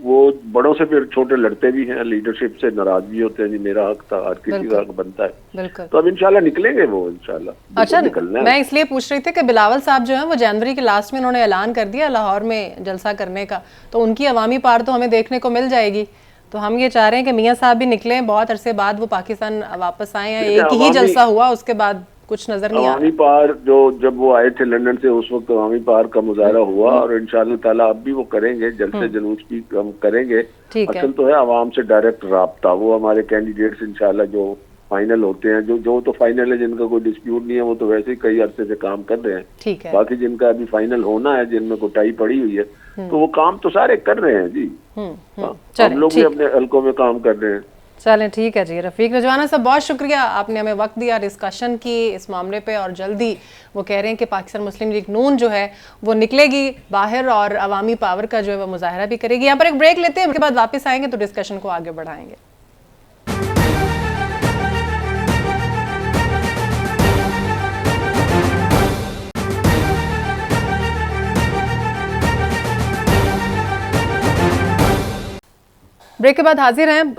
वो बड़ों से फिर छोटे लड़ते भी हैं, लीडरशिप से नाराज भी होते हैं, जी मेरा हक था, हर किसी का हक बनता है। तो अब इंशाल्लाह निकलेंगे वो, इंशाल्लाह। अच्छा, मैं इसलिए पूछ रही थी कि बिलावल साहब जो हैं वो जनवरी के लास्ट में उन्होंने ऐलान कर दिया लाहौर में जलसा करने का, तो उनकी अवामी पार तो हमें देखने को मिल जाएगी। तो हम ये चाह रहे हैं कि मियां साहब भी निकलें, बहुत अरसे बाद वो पाकिस्तान वापस आए हैं, एक ही जलसा हुआ उसके बाद कुछ नजर नहीं आ रहा। अवामी पार जो जब वो आए थे लंदन से उस वक्त अवामी पार का मुजाहरा हुआ और इंशाअल्लाह ताला अब भी वो करेंगे, जलसे जुलूस भी हम करेंगे। असल तो है आवाम से डायरेक्ट राब्ता, वो हमारे कैंडिडेट्स इंशाअल्लाह जो फाइनल होते हैं, जो तो फाइनल है जिनका कोई डिस्प्यूट नहीं है, वो तो वैसे ही कई अरसे से काम कर रहे हैं। बाकी जिनका अभी फाइनल होना है, जिनमें कोटाई पड़ी हुई है, तो वो काम तो सारे कर रहे हैं जी। हम लोग भी अपने हल्कों में काम कर रहे हैं। चलें ठीक है जी। रफीक रजवाना साहब बहुत शुक्रिया, आपने हमें वक्त दिया डिस्कशन की इस मामले पे, और जल्दी वो कह रहे हैं कि पाकिस्तान मुस्लिम लीग नून जो है वो निकलेगी बाहर और अवामी पावर का जो है वो मुजाहरा भी करेगी। यहाँ पर एक ब्रेक लेते हैं, उसके बाद वापस आएंगे तो डिस्कशन को आगे बढ़ाएंगे। ब्रेक के बाद हाजिर हैं।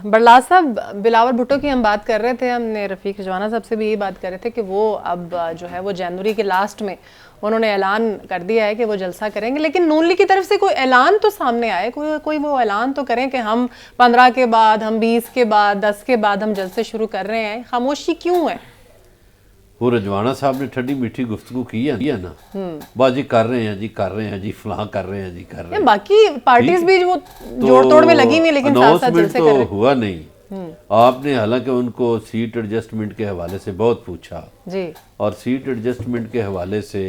बरलास साहब, बिलावल भुट्टो की हम बात कर रहे थे, हमने रफीक रजवाना साहब से भी यही बात कर रहे थे कि वो अब जो है वो जनवरी के लास्ट में उन्होंने ऐलान कर दिया है कि वो जलसा करेंगे, लेकिन नून लीग की तरफ से कोई ऐलान तो सामने आए, कोई वो ऐलान तो करें कि हम 15 के बाद, हम 20 के बाद, 10 के बाद हम जलसे शुरू कर रहे हैं। खामोशी क्यों है? वो रजवाना साहब ने ठंडी मीठी गुफ्तगू की है ना, बाजी कर रहे हैं जी, कर रहे हैं जी, फलां कर रहे हैं जी, कर रहे हैं। बाकी पार्टीज भी वो जोड़ तोड़ में लगी हुई, लेकिन साथ साथ जलसे कर रहे हैं। हुआ नहीं, आपने हालांकि उनको सीट एडजस्टमेंट के हवाले से बहुत पूछा जी और सीट एडजस्टमेंट के हवाले से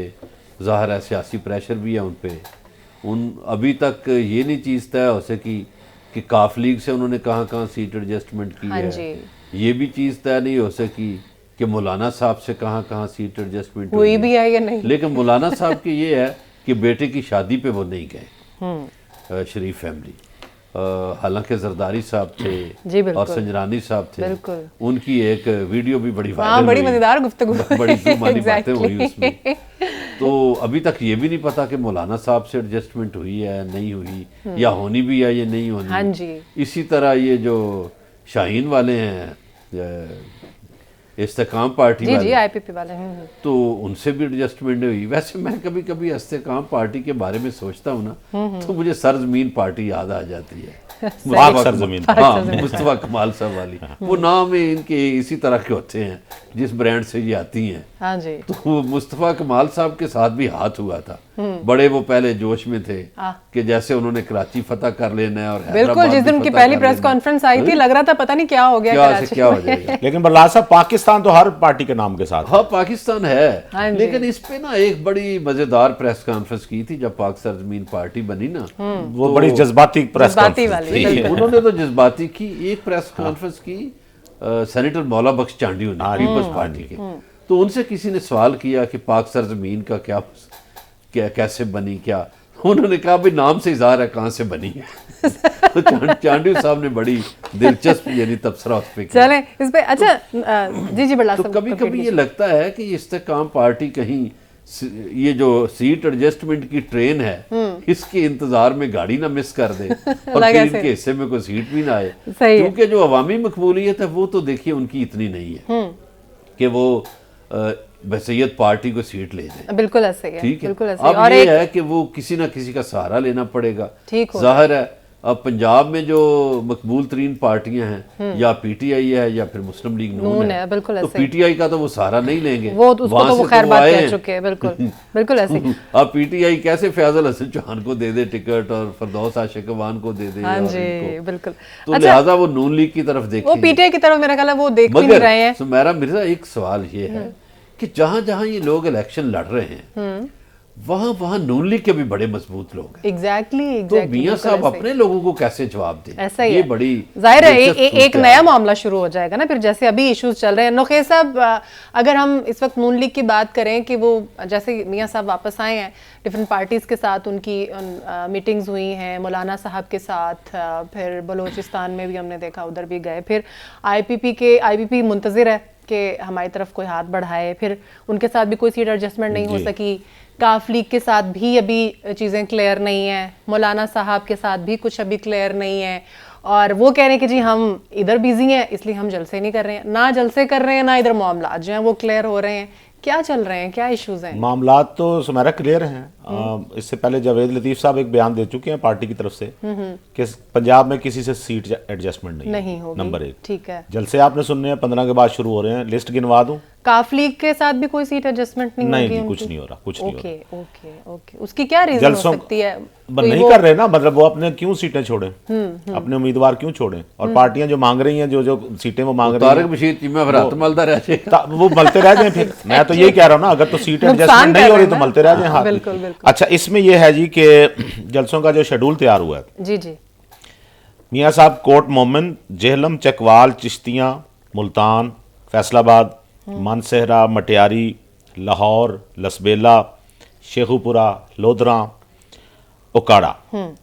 ज़ाहिर है सियासी प्रेशर भी है उन पे। उन अभी तक ये नहीं चीज़ तय हो सकी कि काफ लीग से उन्होंने कहाँ कहाँ सीट एडजस्टमेंट की हाँ है। जी। ये भी चीज़ तय नहीं हो सकी कि मौलाना साहब से कहाँ कहाँ सीट एडजस्टमेंट हुई भी है या नहीं। लेकिन मौलाना साहब की ये है कि बेटे की शादी पे वो नहीं गए शरीफ फैमिली। हालांकि जरदारी साहब जी, थे बिल्कुल। और संजरानी साहब थे, बिल्कुल। उनकी एक वीडियो भी बड़ी हाँ, वायरल बड़ी हुई, मजेदार गुफ्तगू बड़ी जुबानी बातें Exactly. हुई उसमें। तो अभी तक ये भी नहीं पता कि मौलाना साहब से एडजस्टमेंट हुई है नहीं हुई या होनी भी है या नहीं होनी। हाँ जी। इसी तरह ये जो शाहीन वाले हैं इस्तेकाम पार्टी जी जी वाले, आईपीपी वाले तो उनसे भी एडजस्टमेंट हुई। वैसे मैं कभी कभी इस्तेकाम पार्टी के बारे में सोचता हूँ ना तो मुझे सरजमीन पार्टी याद आ जाती है। पाक सरजमीन। हाँ, मुस्तफा कमाल साहब वाली। वो नाम है इनके इसी तरह के होते हैं जिस ब्रांड से ये आती हैं। हाँ जी। तो वो मुस्तफा कमाल साहब के साथ भी हाथ हुआ था। बड़े वो पहले जोश में थे कि जैसे उन्होंने कराची फतह कर लेना है और बिल्कुल, हैदराबाद जिस दिन भी उनकी फतह पहली कर प्रेस लेना है। कॉन्फ्रेंस आई थी लग रहा था पता नहीं क्या हो गया क्या से कराची क्या हो में। जाएगा। लेकिन बरलाल साहब पाकिस्तान तो हर पार्टी के नाम के साथ है। हाँ, पाकिस्तान हाँ है, जी। लेकिन इस पे ना एक बड़ी मजेदार प्रेस कॉन्फ्रेंस की थी जब पाक सरजमीन पार्टी बनी ना। वो बड़ी जज्बाती प्रेस जज्बाती कॉन्फ्रेंस वाली, थी। बिल्कुल। उन्होंने तो जज्बाती की एक प्रेस कॉन्फ्रेंस की सेनेटर मौला बख्श चांडियों ने पीपल्स पार्टी के। तो उनसे किसी ने सवाल किया कि पाक सरजमीन का क्या कैसे बनी, क्या उन्होंने कहा भाई नाम से इज़हार है कहाँ से बनी है। तो चांडियों साहब ने बड़ी दिलचस्प यानी तबसरा उस पे किया। चलें इस पे। अच्छा जी जी बरला तो साहब, कभी कभी ये लगता है कि इस्तेकाम पार्टी कहीं ये जो सीट एडजस्टमेंट की ट्रेन है इसके इंतजार में गाड़ी ना मिस कर दे और लगा फिर से। इनके हिस्से में कोई सीट भी ना आए। सही है। क्योंकि जो अवामी मकबूलियत है वो तो देखिए उनकी इतनी नहीं है कि वो बसैयत पार्टी को सीट ले जाए। बिल्कुल ऐसे ही है, ठीक है। बिल्कुल ऐसे ही। अब और ये एक है कि वो किसी ना किसी का सहारा लेना पड़ेगा। ठीक हो जाहिर है अब पंजाब में जो मकबूल तरीन पार्टियां हैं या पीटीआई है या फिर मुस्लिम लीग नून नून है, है, बिल्कुल तो ऐसे ही। पीटीआई का तो वो सहारा नहीं लेंगे, वो उसको वहां तो वो से खैर बात आए कह हैं। चुके हैं। बिल्कुल बिल्कुल ऐसे ही। अब पीटीआई कैसे फैजल हसन चौहान को दे दे टिकट और फरदौस आशिक अवान को दे दे हाँ और जी इनको। बिल्कुल। तो अच्छा, लिहाजा वो नून लीग की तरफ वो देखेंगे। पीटीआई की तरफ मेरा ख्याल है वो देख भी नहीं रहे हैं। सुमेरा मिर्जा एक सवाल ये है कि जहां जहां ये लोग इलेक्शन लड़ रहे हैं वहां वहां नून लीग के भी बड़े मजबूत लोग हैं। एग्जैक्टली तो मियां साहब अपने लोगों को कैसे जवाब दें? ऐसा ही ये है। बड़ी जाहिर है दिलचस्प एक सूरत नया है। मामला शुरू हो जाएगा ना फिर, जैसे अभी इश्यूज चल रहे हैं। नोखे साहब, अगर हम इस वक्त नून लीग की बात करें कि वो जैसे मियां साहब वापस आए हैं, डिफरेंट पार्टीज़ के साथ उनकी मीटिंग्स हुई हैं, मौलाना साहब के साथ, फिर बलोचिस्तान में भी हमने देखा उधर भी गए, फिर आईपीपी मुंतज़िर है कि हमारी तरफ कोई हाथ बढ़ाए, फिर उनके साथ भी कोई सीट एडजस्टमेंट नहीं हो सकी। काफ लीग के साथ भी अभी चीज़ें क्लियर नहीं हैं, मौलाना साहब के साथ भी कुछ अभी क्लियर नहीं है, और वो कह रहे हैं कि जी हम इधर बिजी हैं इसलिए हम जलसे नहीं कर रहे हैं, ना जलसे कर रहे हैं ना इधर मामला जो हैं वो क्लियर हो रहे हैं। क्या चल रहे हैं, क्या इश्यूज हैं? मामलात तो सुमेरा क्लियर हैं। इससे पहले जावेद लतीफ साहब एक बयान दे चुके हैं पार्टी की तरफ से कि पंजाब में किसी से सीट एडजस्टमेंट नहीं होगी। नंबर 1। ठीक है। जलसे आपने सुनने हैं 15 के बाद शुरू हो रहे हैं। लिस्ट गिनवा दूं? काफ लीग के साथ भी कोई सीट एडजस्टमेंट नहीं नहीं होगी जी, उनकी? कुछ नहीं हो रहा, कुछ नहीं हो रहा। ओके उसकी क्या रीजन हो जलसों सकती है? नहीं कर रहे ना, मतलब वो अपने क्यों सीटें छोड़े, अपने उम्मीदवार क्यों छोड़े, और पार्टियां जो मांग रही हैं जो जो सीटें वो मांग रही तारक हैं बशीर चीमा फिर हाथ मलता रह जाएगा। वो मलते रह जाएं फिर। मैं तो यही कह रहा हूँ ना, अगर तो सीट नुकसान एडजस्टमेंट नहीं कर हो रही रहे तो हैं ना। मलते रह जाएं हाथ। बिल्कुल बिल्कुल। अच्छा, इसमें यह है जी कि जलसों का जो शेड्यूल तैयार हुआ है, जी जी मियाँ साहब कोट मोमिन, जेहलम, चकवाल, चिश्तियाँ, मुल्तान, फैसलाबाद, मानसहरा, मटियारी, लाहौर, लसबेला, शेखुपुरा, लोधरा, ओकाड़ा।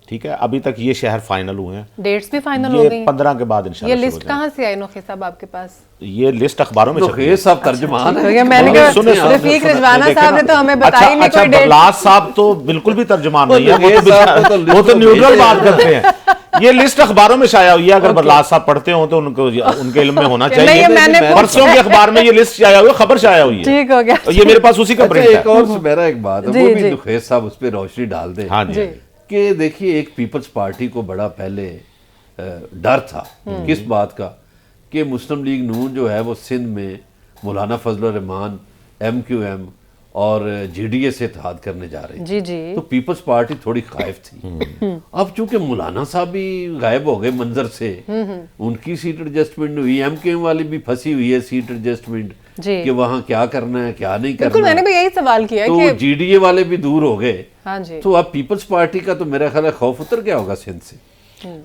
ठीक है, अभी तक ये शहर फाइनल हुए हैं। डेट्स भी फाइनल हो ये गई हैं। 15 के बाद ये इंशाल्लाह शुरू हो लिस्ट कहाँ से आई नोखे साहब आपके पास? जाएगी। ये लिस्ट अखबारों में तो छपी है। खेर साहब तर्जुमान ठीक है। है, मैंने कहा सुने, सुने, रफीक सुने, रिजवाना देखे साहब ना। ने तो हमें बताई नहीं कोई डेट। बरलास साहब तो बिल्कुल भी तर्जुमान नहीं है, खेर साहब को तो वो तो लिस्ट न्यूट्रल भेजे बात करते हैं। ये लिस्ट अखबारों में शाया हुई है, अगर बरलास साहब पढ़ते हो तो उनको उनके इल्म में होना नहीं, चाहिए। ये मैंने परसों के अखबार में ये लिस्ट शाया हुई है, खबर शाया हुई है। ठीक हो गया। और ये मेरे पास उसी का अच्छा, प्रिंट एक है। और मेरा एक बात है, जी, वो भी जी। दुखेर साहब उस पर रोशनी डाल दे हाँ जी। कि देखिए एक पीपल्स पार्टी को बड़ा पहले डर था किस बात का कि मुस्लिम लीग नून जो है वो सिंध में मौलाना फजल रहमान, MQM और जीडीए से इत्तेहाद करने जा रही थी। जी जी। तो पीपल्स पार्टी थोड़ी खाइफ थी। अब चूंकि मौलाना साहब भी गायब हो गए मंजर से, उनकी सीट एडजस्टमेंट हुई, एमके वाली भी फंसी हुई है सीट एडजस्टमेंट जी। कि वहां क्या करना है क्या नहीं बिल्कुल, करना। मैंने भी यही सवाल किया तो कि जीडीए वाले भी दूर हो गए। हाँ जी। तो अब पीपल्स पार्टी का तो मेरा ख्याल है खौफ उतर गया होगा सिंध से।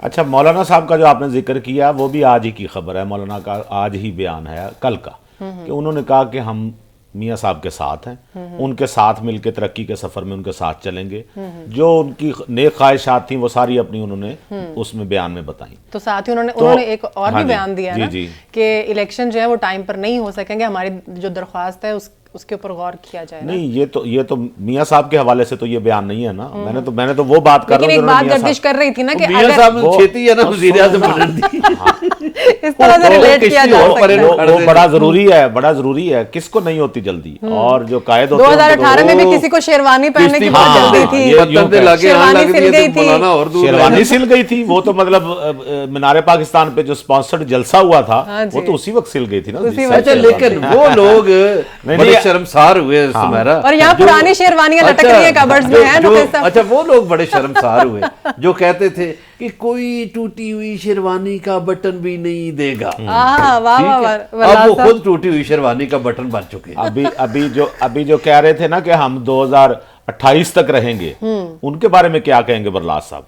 अच्छा, मौलाना साहब का जो आपने जिक्र किया वो भी आज ही की खबर है। मौलाना का आज ही बयान है कल का कि उन्होंने कहा कि हम मियाँ साहब के साथ हैं, उनके साथ मिलकर तरक्की के सफर में उनके साथ चलेंगे। जो उनकी नेक ख्वाहिशात थी वो सारी अपनी उन्होंने उसमें बयान में बताई। तो साथ ही उन्होंने एक और हाँ भी जी, बयान दिया जी, ना जी। कि इलेक्शन जो है वो टाइम पर नहीं हो सकेंगे, हमारी जो दरख्वास्त है उसके ऊपर गौर किया जाए ना। नहीं, ये तो मियाँ साहब के हवाले से तो ये बयान नहीं है ना। मैंने तो वो बात कर लेकिन रहा एक हूँ बात गर्दिश कर रही थी ना कि मियाँ अगर साहब ने छेती है ना वज़ीर आज़म बनने दी। इस तरह से रिलेट किया जा और सकता परे है। लोग वो बड़ा जरूरी है। किसको नहीं होती जल्दी, और जो कायद होते हैं 2018 में भी किसी को शेरवानी पहनने की बहुत हाँ, जल्दी ये थी। बर्तन पे लाके आने शेरवानी लग सिल रही है गई तो थी। मौलाना और दूर शेरवानी सिल गई थी। वो तो मतलब मीनार पाकिस्तान पे जो स्पॉन्सर्ड जलसा हुआ था हाँ जी। वो तो उसी वक्त सिल गई थी ना। उसी जिस वक्त। अच्छा, साल लेकिन वो लोग नहीं, बड़े नहीं, शर्मसार हुए सुमेरा। और यहाँ जो- पुरानी शेरवानियां लटक अच्छा, रही है कबर्ड्स में, है जो- नफीस साहब। अच्छा, वो लोग बड़े शर्मसार हुए जो कहते थे कि कोई टूटी हुई शेरवानी का बटन भी नहीं देगा। वाह वाह ठीक वाह है? वाह, अब वो साहब। खुद टूटी हुई शेरवानी का बटन बन चुके हैं। अभी जो कह रहे थे ना कि हम 2028 तक रहेंगे, उनके बारे में क्या कहेंगे बरलास साहब?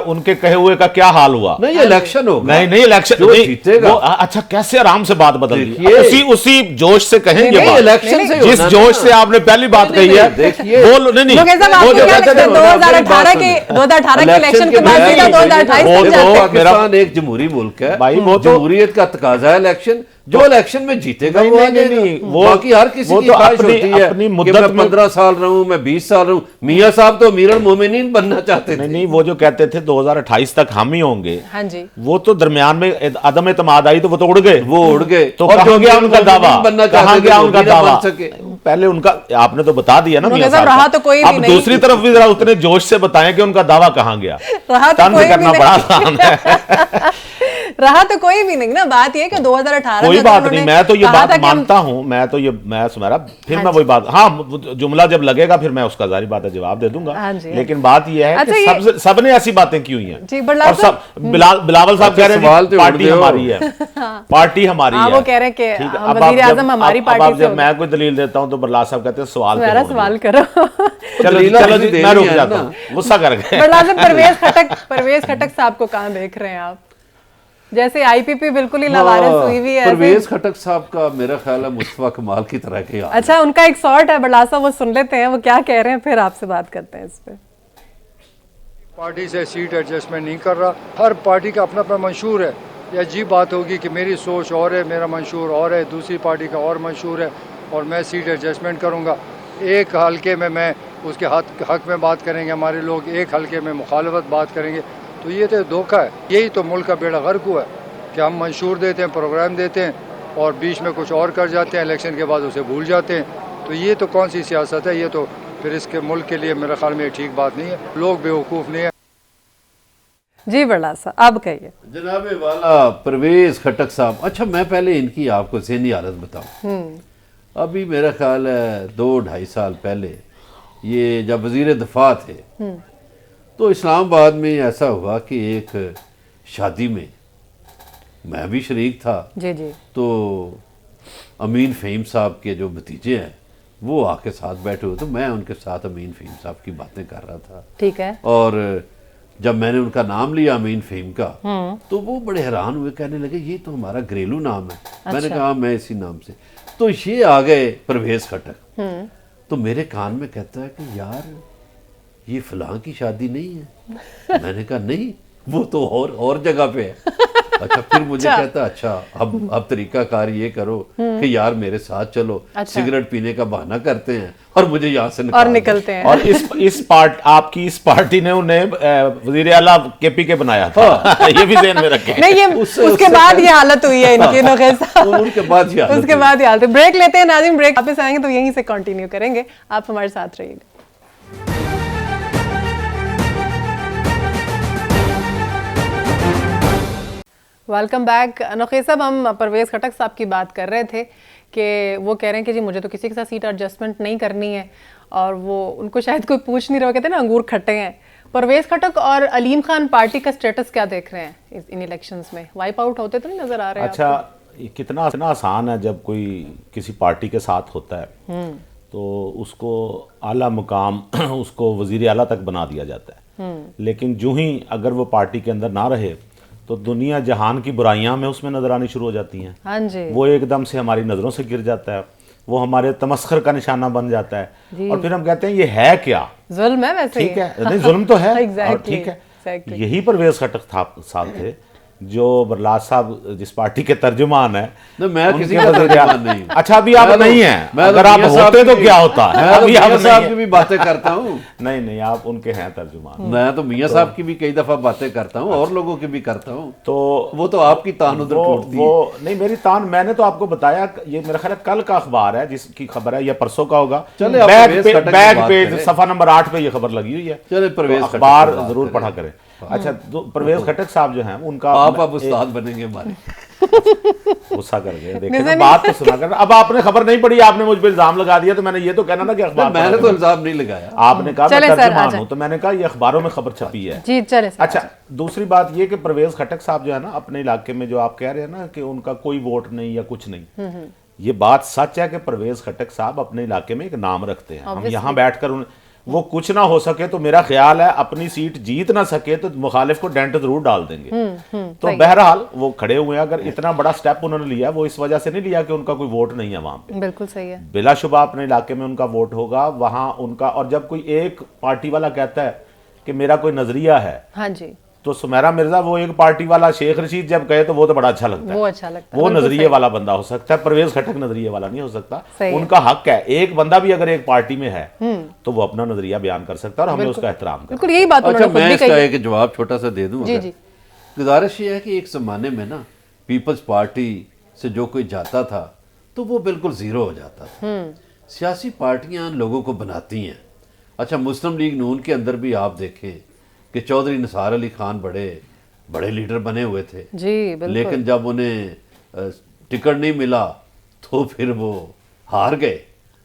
उनके कहे हुए का क्या हाल हुआ? नहीं, इलेक्शन होगा। नहीं इलेक्शन जो नहीं, जीतेगा। अच्छा, कैसे आराम से बात बदल दी। देखिए। उसी जोश से कहेंगे नहीं, बात। इलेक्शन से जिस होना जोश ना। से आपने पहली बात नहीं, कही है, नहीं, देखिए। बोलो नहीं लोग ऐसा वो आपको जो क्या कहते लगता है थे, 2018 के इलेक्शन के बाद सीधा 2028 वो तक तो जाते हैं। पाकिस्तान एक जमहूरी मुल्क है भाई, वो तो- जमहूरियत का तकाजा है इलेक्शन। जो इलेक्शन में जीतेगा नहीं, वो नहीं, आगे नहीं, वो- बाकी हर किसी वो की तो ख्वाहिश अपनी- होती है अपनी कि मुद्दत मैं में- 15 साल रहूं, मैं 20 साल रहूं। मियां साहब तो अमीरुल मोमिनीन बनना चाहते थे। नहीं, वो जो कहते थे 2028 तक हम ही होंगे, हाँ जी। वो तो दरमियान में अदम एतमाद आई तो वो तो उड़ गए। वो उड़ गए। तो और कहाँ जो गया अमीरुल उनका दावा? मोमिनीन बनना कहाँ चाहते थे, गया वो उनका भी ना दावा? बन सके। पहले उनका आपने तो बता दिया ना उन्होंने मियां साहब, साहब रहा का। तो कोई भी अब नहीं। दूसरी तरफ भी जरा उतने जोश से बताएं कि उनका दावा कहाँ गया। रहा तो तंज कोई भी करना नहीं। बड़ा आसान है। रहा तो कोई भी नहीं ना। बात ये कि 2018 कोई में तो बात उन्होंने नहीं, मैं तो ये कहा था बात कि हम- मानता हूं। मैं सुमेरा फिर हाँ मैं जी। वही बात, हाँ, जुमला जब लगेगा फिर मैं उसका जारी बात है जवाब दे दूंगा। हाँ जी। लेकिन बात यह है अच्छा, कि सबने ऐसी बातें की हुई हैं। जी, बरलाल और सब बिलावल साहब अच्छा, कह रहे हैं सवाल जी, तो पार्टी उड़ गए हो। हमारी है, पार्टी हमारी हाँ, है। वो कह रहे हैं कि ठीक है, हम अब आप वज़ीर जब- आज़म हमारी अब पार्टी आप से जब होगा। मैं कोई दलील देता हूं तो बरलाल साहब कहते हैं सवाल पे मेरा होने सवाल दो। करो। चलो दलील चलो आपने जी, देनी मैं रुक है जाता ना। हूं, गुस्सा कर गए। बरलाल साहब, परवेज खटक साहब को कहाँ देख रहे हैं आप? जैसे आईपीपी बिल्कुल ही लावारिस हुई हुई है परवेज ऐसे। खटक साहब का मेरा ख्याल है मुस्तफा कमाल की तरह के हाल है। अच्छा, उनका एक शॉर्ट है बरलाल साहब, वो सुन लेते हैं वो क्या कह रहे हैं, फिर आपसे बात करते हैं इस पे। पार्टी से सीट एडजस्टमेंट नहीं कर रहा। हर पार्टी का अपना अपना मंशूर है। ये अजीब बात होगी कि मेरी सोच और है, मेरा मंशूर और है, दूसरी पार्टी का और मंशूर है और मैं सीट एडजस्टमेंट करूंगा। एक हलके में मैं उसके हक में बात करेंगे हमारे लोग, एक हलके में मुखालफत बात करेंगे। तो ये तो धोखा है। यही तो मुल्क का बेड़ा गर्क हुआ है कि हम मंशूर देते हैं, प्रोग्राम देते हैं और बीच में कुछ और कर जाते हैं, इलेक्शन के बाद उसे भूल जाते हैं। तो ये तो कौन सी सियासत है? ये तो फिर इसके मुल्क के लिए मेरे ख्याल में ठीक बात नहीं है। लोग बेवकूफ़ नहीं है। जी बरलाल साहब, अब कहिए। जनाबे वाला परवेज खटक साहब, अच्छा मैं पहले इनकी आपको ज़हनी हालत बताऊं। अभी मेरा ख्याल है 2-2.5 साल पहले ये जब वज़ीर दफ़ा थे तो इस्लामाबाद में ऐसा हुआ कि एक शादी में मैं भी शरीक था। जी जी। तो अमीन फ़हीम साहब के जो भतीजे हैं वो आके साथ बैठे हुए, तो मैं उनके साथ अमीन फ़हीम साहब की बातें कर रहा था। ठीक है। और जब मैंने उनका नाम लिया अमीन फ़हीम का तो वो बड़े हैरान हुए, कहने लगे ये तो हमारा घरेलू नाम है। मैंने कहा मैं इसी नाम से। तो ये आ गए परवेज खटक। तो मेरे कान में कहता है कि यार ये फलां की शादी नहीं है। मैंने कहा नहीं, वो तो और जगह पे है। अच्छा, फिर मुझे कहता अच्छा अब तरीकाकार ये करो कि यार मेरे साथ चलो, सिगरेट पीने का बहाना करते हैं और मुझे यहाँ से निकलते हैं। और आपकी इस पार्टी ने उन्हें वजीर आला केपी के बनाया था। ये भी ध्यान में रखें। नहीं, ये उसके बाद ये हालत हुई है इनकी नौखेज साहब। उनके बाद ये उसके बाद ये हालत। ब्रेक लेते हैं नाज़रीन, ब्रेक वापस आएंगे तो यहीं से कंटिन्यू करेंगे। आप हमारे साथ रहिएगा। Welcome back. नौखेज साहब, हम परवेज खटक साहब की बात कर रहे थे कि वो कह रहे हैं कि जी मुझे तो किसी के साथ सीट एडजस्टमेंट नहीं करनी है, और वो उनको शायद कोई पूछ नहीं रहा, कहते हैं ना अंगूर खट्टे हैं। परवेज खटक और अलीम खान पार्टी का स्टेटस क्या देख रहे हैं इन इलेक्शंस में? वाइप आउट होते तो नहीं नजर आ रहे हैं? अच्छा, ये कितना आसान है जब कोई किसी पार्टी के साथ होता है तो उसको आला मुकाम उसको वजीर आला तक बना दिया जाता है, लेकिन जो ही अगर वो पार्टी के अंदर ना रहे तो दुनिया जहान की बुराइयां में उसमें नजर आनी शुरू हो जाती हैं। हाँ जी। वो एकदम से हमारी नज़रों से गिर जाता है, वो हमारे तमस्खर का निशाना बन जाता है, और फिर हम कहते हैं ये है क्या? जुल्म है वैसे। ठीक है, नहीं जुल्म तो है। और ठीक है, exactly. यही परवेज खटक साहब थे जो बरलाज साहब जिस पार्टी के तर्जुमान है। मैं किसी उनके का नजरिया- तर्जुमान नहीं हूं। अच्छा, अभी आप नहीं हैं, मैं अगर आप होते तो क्या होता है? मैं तो अभी आप मियां नहीं साहब हैं। की भी बातें करता हूँ। नहीं नहीं, आप उनके हैं तर्जुमान। मैं तो मियां साहब की भी कई दफा बातें करता हूँ और लोगों की भी करता हूँ। तो वो तो आपकी तान उधर टूटती है। वो नहीं, मेरी तान मैंने तो आपको बताया, ये मेरा ख्याल है कल का अखबार है जिसकी खबर है, या परसों का होगा। चले, आप बैक परवेज पे, खटक की बैक बात पेज करें। सफा नंबर 8 पे ये खबर लगी हुई है। चले, परवेज तो खटक अखबार की बात जरूर करें। पढ़ा करें। अच्छा, परवेज खटक साहब जो हैं उनका आप अब उस्ताद बनेंगे हमारे। गुस्सा कर गए, देखें बात तो सुना कर। अब आपने खबर नहीं पढ़ी, आपने मुझ पर इल्जाम लगा दिया, तो मैंने ये तो कहना ना कि अखबार मैंने तो इल्जाम नहीं लगाया। आपने कहा मैं चले सर, तर्जुमान आजा। हूं, तो मैंने कहा ये अखबारों में खबर छपी है। जी चले सर। अच्छा, दूसरी बात ये कि परवेज खटक साहब जो है ना अपने इलाके में, जो आप कह रहे हैं ना कि उनका कोई वोट नहीं या कुछ नहीं, ये बात सच है कि परवेज खटक साहब अपने इलाके में एक नाम रखते हैं। हम यहाँ बैठकर वो कुछ ना हो सके तो मेरा ख्याल है अपनी सीट जीत ना सके तो मुखालिफ को डेंट जरूर डाल देंगे। तो बहरहाल वो खड़े हुए हैं। अगर इतना बड़ा स्टेप उन्होंने लिया, वो इस वजह से नहीं लिया कि उनका कोई वोट नहीं है वहां पे। बिल्कुल सही है। बिलाशुबा अपने इलाके में उनका वोट होगा, वहां उनका। और जब कोई एक पार्टी वाला कहता है कि मेरा कोई नजरिया है, हाँ जी, तो सुमेरा मिर्जा वो एक पार्टी वाला, शेख रशीद जब कहे तो वो तो बड़ा अच्छा लगता है। वो अच्छा लगता है, वो बिल्कुल नजरिए सही। वाला बंदा हो सकता है, परवेज खटक नजरिए वाला नहीं हो सकता। सही है। उनका हक है, एक बंदा भी अगर एक पार्टी में है तो वो अपना नजरिया बयान कर सकता है और हमें उसका एहतराम करना। बिल्कुल यही बात अच्छा, उन्होंने खुद मैं भी इसका कही। एक जवाब छोटा सा दे दूं। जी अगर। जी। गुजारिश ये है कि एक जमाने में ना पीपल्स पार्टी से जो कोई जाता था तो वो बिल्कुल जीरो हो जाता था। सियासी पार्टियां लोगों को बनाती हैं। अच्छा, मुस्लिम लीग नून के अंदर भी आप देखें कि चौधरी निसार अली खान बड़े लीडर बने हुए थे, जी बिल्कुल। लेकिन जब उन्हें टिकट नहीं मिला तो फिर वो हार गए।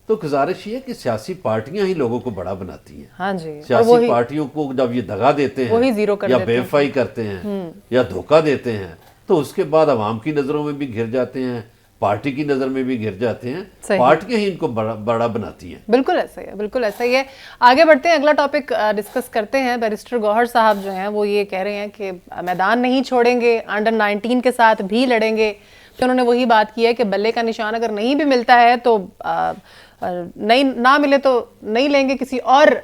तो गुजारिश ये है कि सियासी पार्टियां ही लोगों को बड़ा बनाती हैं। हाँ जी, और सियासी वही पार्टियों को जब ये दगा देते हैं वही जीरो कर या देते हैं। बेवफाई करते हैं या धोखा देते हैं तो उसके बाद अवाम की नज़रों में भी घिर जाते हैं, पार्टी की नज़र में भी घिर जाते हैं। सही। पार्टियां ही इनको बड़ा बनाती हैं। बिल्कुल ऐसा ही है, बिल्कुल ऐसा ही है। आगे बढ़ते हैं, अगला टॉपिक डिस्कस करते हैं। बैरिस्टर गौहर साहब जो हैं वो ये कह रहे हैं कि मैदान नहीं छोड़ेंगे, अंडर 19 के साथ भी लड़ेंगे। तो उन्होंने वही बात की है कि बल्ले का निशान अगर नहीं भी मिलता है तो नहीं ना मिले तो नहीं लेंगे, किसी और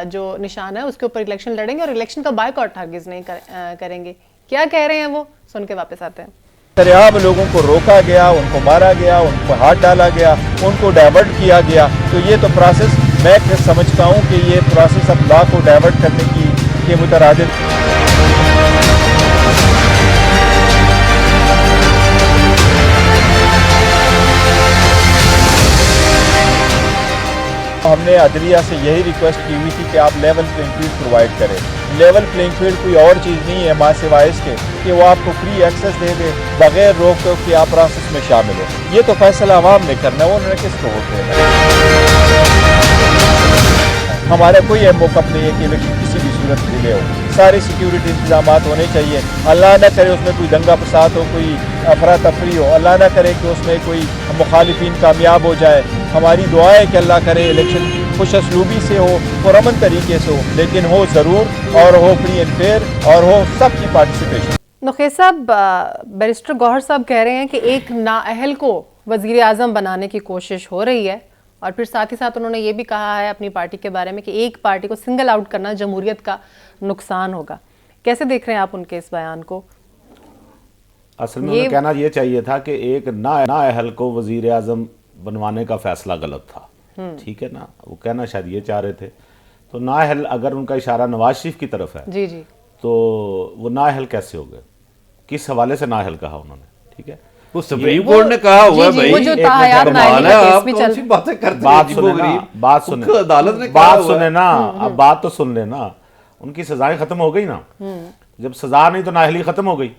जो निशान है उसके ऊपर इलेक्शन लड़ेंगे और इलेक्शन का बायकॉट हरगिज नहीं करेंगे। क्या कह रहे हैं वो, सुन के वापस आते हैं। सरेआम लोगों को रोका गया, उनको मारा गया, उनको हाथ डाला गया, उनको डाइवर्ट किया गया। तो ये तो प्रोसेस, मैं समझता हूँ कि ये प्रोसेस अब लॉ को डाइवर्ट करने के मुतरादिफ। हमने अदलिया से यही रिक्वेस्ट की हुई थी कि आप लेवल प्लेइंग फील्ड प्रोवाइड करें। लेवल प्लेइंग फील्ड कोई और चीज़ नहीं है माँ सिवाय इसके कि वो आपको फ्री एक्सेस दे दे बगैर रोक टोक के आप प्रोसेस में शामिल हो। ये तो फैसला आवाम ने करना है, उन्होंने किसको वोट देना है। हमारा कोई मौक़िफ़ नहीं है कि इलेक्शन किसी भी सूरत डिले हो। सारे सिक्योरिटी इंतजाम होने चाहिए। अल्लाह न करे उसमें कोई दंगा फसाद हो, कोई अफरा तफरी हो। अल्लाह न करे कि उसमें कोई मुखालिफिन कामयाब हो जाए। हमारी दुआ है कि अल्लाह करे इलेक्शन खुश असलूबी से हो, पुरअमन तरीके से हो, लेकिन हो ज़रूर और हो फ्री एंड फेयर और हो सबकी पार्टिसिपेशन। नौखेर साहब, बैरिस्टर गौहर साहब कह रहे हैं कि एक नाअहल को वज़ीर आज़म बनाने की कोशिश हो रही है, और फिर साथ ही साथ उन्होंने ये भी कहा है अपनी पार्टी के बारे में कि एक पार्टी को सिंगल आउट करना जमहूरियत का नुकसान होगा। कैसे देख रहे हैं आप उनके इस बयान को? असल में उन्हें कहना ये चाहिए था कि एक नाअहल को वज़ीर आज़म बनवाने का फैसला गलत था। ठीक है ना, वो कहना शायद ये चाह रहे थे। तो नाअहल, अगर उनका इशारा नवाज शरीफ की तरफ है जी जी, तो वो नाअहल कैसे हो गए, किस हवाले से नाअहल कहा उन्होंने? ठीक है, वो सुप्रीम कोर्ट ने कहा हुआ है जी, भाई, वो जो एक ताहयात मिनट, नाअहली का कमाल है, केस आप भी कौन चल- सी बातें करते हैं, बात अजीबो सुने ना, गरीब। बात सुने, उनको अदालत ने कहा बात हुआ है। सुने ना, अब बात तो सुन लेना। उनकी सजाएं खत्म हो गई ना, जब सजा नहीं तो नाअहली खत्म हो गई।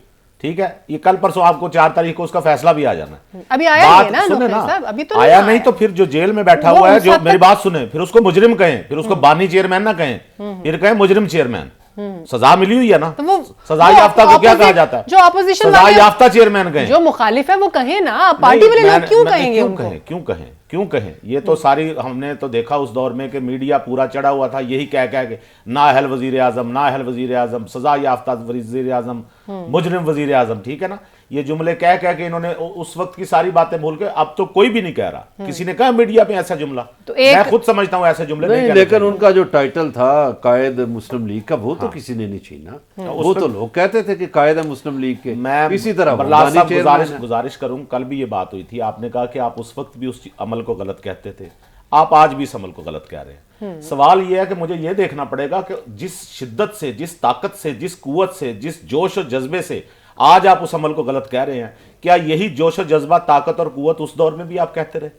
ठीक है, ये कल परसों आपको 4 तारीख को उसका फैसला भी आ जाना है। अभी आया बात नहीं है ना सुने नौकरी ना, साहब, अभी तो आया नहीं नहीं तो फिर जो जेल में बैठा वो हुआ है, उस जो हद मेरी तक- बात सुने, फिर उसको मुजरिम कहें, फिर उसको बानी चेयरमैन ना कहें, फिर कहें मुजरिम चेयरमैन। सजा मिली हुई है ना, तो वो सजा वो याफ्ता को क्या कहा opposite- जाता है? जो opposition सजा वाले- याफ्ता चेयरमैन कहें। जो मुखालिफ है वो कहे ना, पार्टी नहीं, वाले लोग मैंने- क्यों मैंने कहेंगे क्यों उनको? कहें, क्यों कहें? ये तो सारी हमने तो देखा उस दौर में कि मीडिया पूरा चढ़ा हुआ था यही कह के नाअहल वजीर आजम, नाअहल वजीर आजम, सजा याफ्ता वजीर आजम, मुजरिम वजीर आजम, ठीक है ना, ये जुमले कह के इन्होंने उस वक्त की सारी बातें भूल के अब तो कोई भी नहीं कह रहा। किसी ने कहा मीडिया पे ऐसा जुमला, तो एक- मैं खुद समझता हूं ऐसे जुमले नहीं, कहने लेकिन चाहिए। उनका जो टाइटल था कायद मुस्लिम लीग का, वो तो किसी ने नहीं छीना। वो तो लोग कहते थे कि कायद है मुस्लिम लीग के। मैं इसी तरह वो बरलास बानी साहब चेयरमैन है। गुजारिश करूं, कल भी ये बात हुई थी, आपने कहा कि आप उस वक्त भी उस अमल को गलत कहते थे, आप आज भी इस अमल को गलत कह रहे हैं। सवाल यह है कि मुझे यह देखना पड़ेगा कि जिस शिद्दत से, जिस ताकत से, जिस कुव्वत से, जिस जोश और जज्बे से आज आप उस अमल को गलत कह रहे हैं, क्या यही जोश और जज्बा, ताकत और कुव्वत उस दौर में भी आप कहते रहे?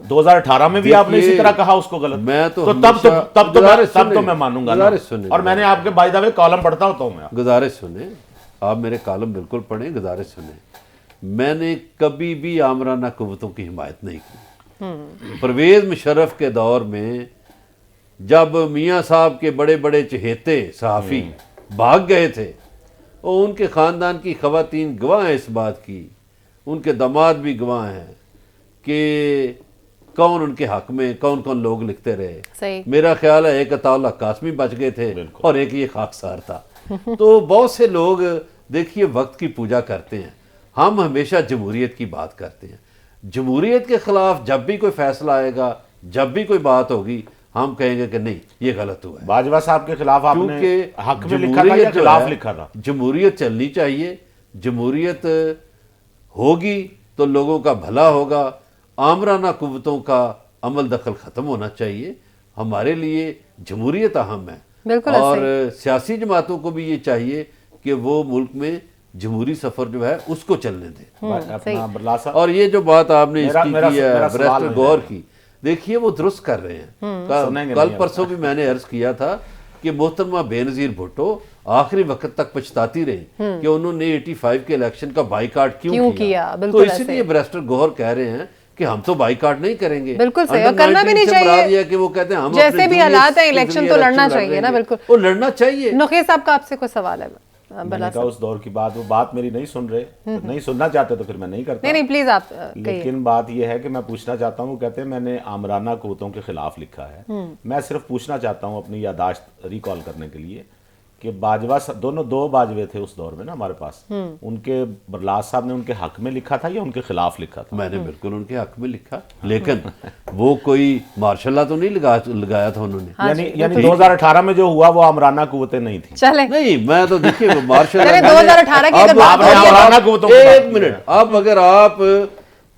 2018 में भी आपने इसी देखिए, तरह कहा उसको गलत। मैं तो तब हमेशा- तो मैं मानूंगा ना। गुजारिश सुनिए। और मैंने आपके बाय द वे कॉलम पढ़ता होता हूं मैं। गुजारिश सुने, आप मेरे कॉलम बिल्कुल पढ़ें, गुजारिश सुने। मैंने कभी भी आमराना कुव्वतों की हिमायत नहीं की। परवेज मुशर्रफ के दौर में जब मियाँ साहब के बड़े बड़े चहेते सहाफ़ी भाग गए थे और उनके ख़ानदान की ख़वातीन गवाह हैं इस बात की, उनके दामाद भी गवाह हैं कि कौन उनके हक में कौन कौन लोग लिखते रहे। सही। मेरा ख्याल है एक अताउल्ला कासमी बच गए थे और एक ये खाकसार था। तो बहुत से लोग देखिए वक्त की पूजा करते हैं, हम हमेशा जमहूरियत की बात करते हैं। जमहूरियत के खिलाफ जब भी कोई फैसला आएगा, जब भी कोई बात होगी, हम कहेंगे कि नहीं ये गलत हुआ है। बाजवा साहब के खिलाफ आपने क्योंकि हक में लिखा था या खिलाफ लिखा था? जमहूरियत चलनी चाहिए, जमहूरियत होगी तो लोगों का भला होगा। आमराना कुव्वतों का अमल दखल ख़त्म होना चाहिए। हमारे लिए जमहूरियत अहम है। बिल्कुल और ऐसे सियासी जमातों को भी ये चाहिए कि वो मुल्क में जमहूरी सफ़र जो है उसको चलने दें। अपना बरलास साहब, और ये जो बात आपने मेरा- इसकी मेरा- की है मेरा सवाल बैरिस्टर है। गौर की, देखिए वो दुरुस्त कर रहे हैं। सुनेंगे कल नहीं परसों भी मैंने अर्ज किया था कि मोहतरमा बेनज़ीर भुट्टो आखिरी वक्त तक पछताती रही कि उन्होंने 85 के इलेक्शन का बाइकाट क्यों किया। तो बिल्कुल इसलिए ऐसे। बैरिस्टर गौर कह रहे हैं कि हम तो बाइकाट नहीं करेंगे। बिल्कुल सही, और अंडर करना भी 19 नहीं से मुराद चाहिए। ये है कि वो कहते हैं हम जैसे अपने भी जूनियर्स हालात हैं, के इलेक्शन जरिए तो लड़ना इलेक्शन लड़ चाहिए ना, लेंगे। बिल्कुल। वो लड़ना चाहिए। नोखे साहब का आपसे कोई सवाल है? मैंने कहा उस दौर की बात, वो बात मेरी नहीं सुन रहे, नहीं सुनना चाहते तो फिर मैं नहीं करता। नहीं प्लीज आप कहिए। लेकिन बात यह है कि मैं पूछना चाहता हूँ, कहते हैं मैंने आमराना कुव्वतों के खिलाफ लिखा है। मैं सिर्फ पूछना चाहता हूँ अपनी यादाश्त रिकॉल करने के लिए कि बाजवा दो बाजवे थे उस दौर में ना हमारे पास, उनके बरलास साहब ने उनके हक में लिखा था या उनके खिलाफ लिखा था? मैंने बिल्कुल उनके हक में लिखा, लेकिन वो कोई मार्शल तो नहीं लगाया था उन्होंने। यानी 2018 में जो हुआ वो आमराना कुव्वतें नहीं थी। चले नहीं, मैं तो देखिए वो मार्शल चले 2018 की अगर बात आपने हो रही है- आमराना कुव्वतों की बात एक की मिनट, अब अगर आप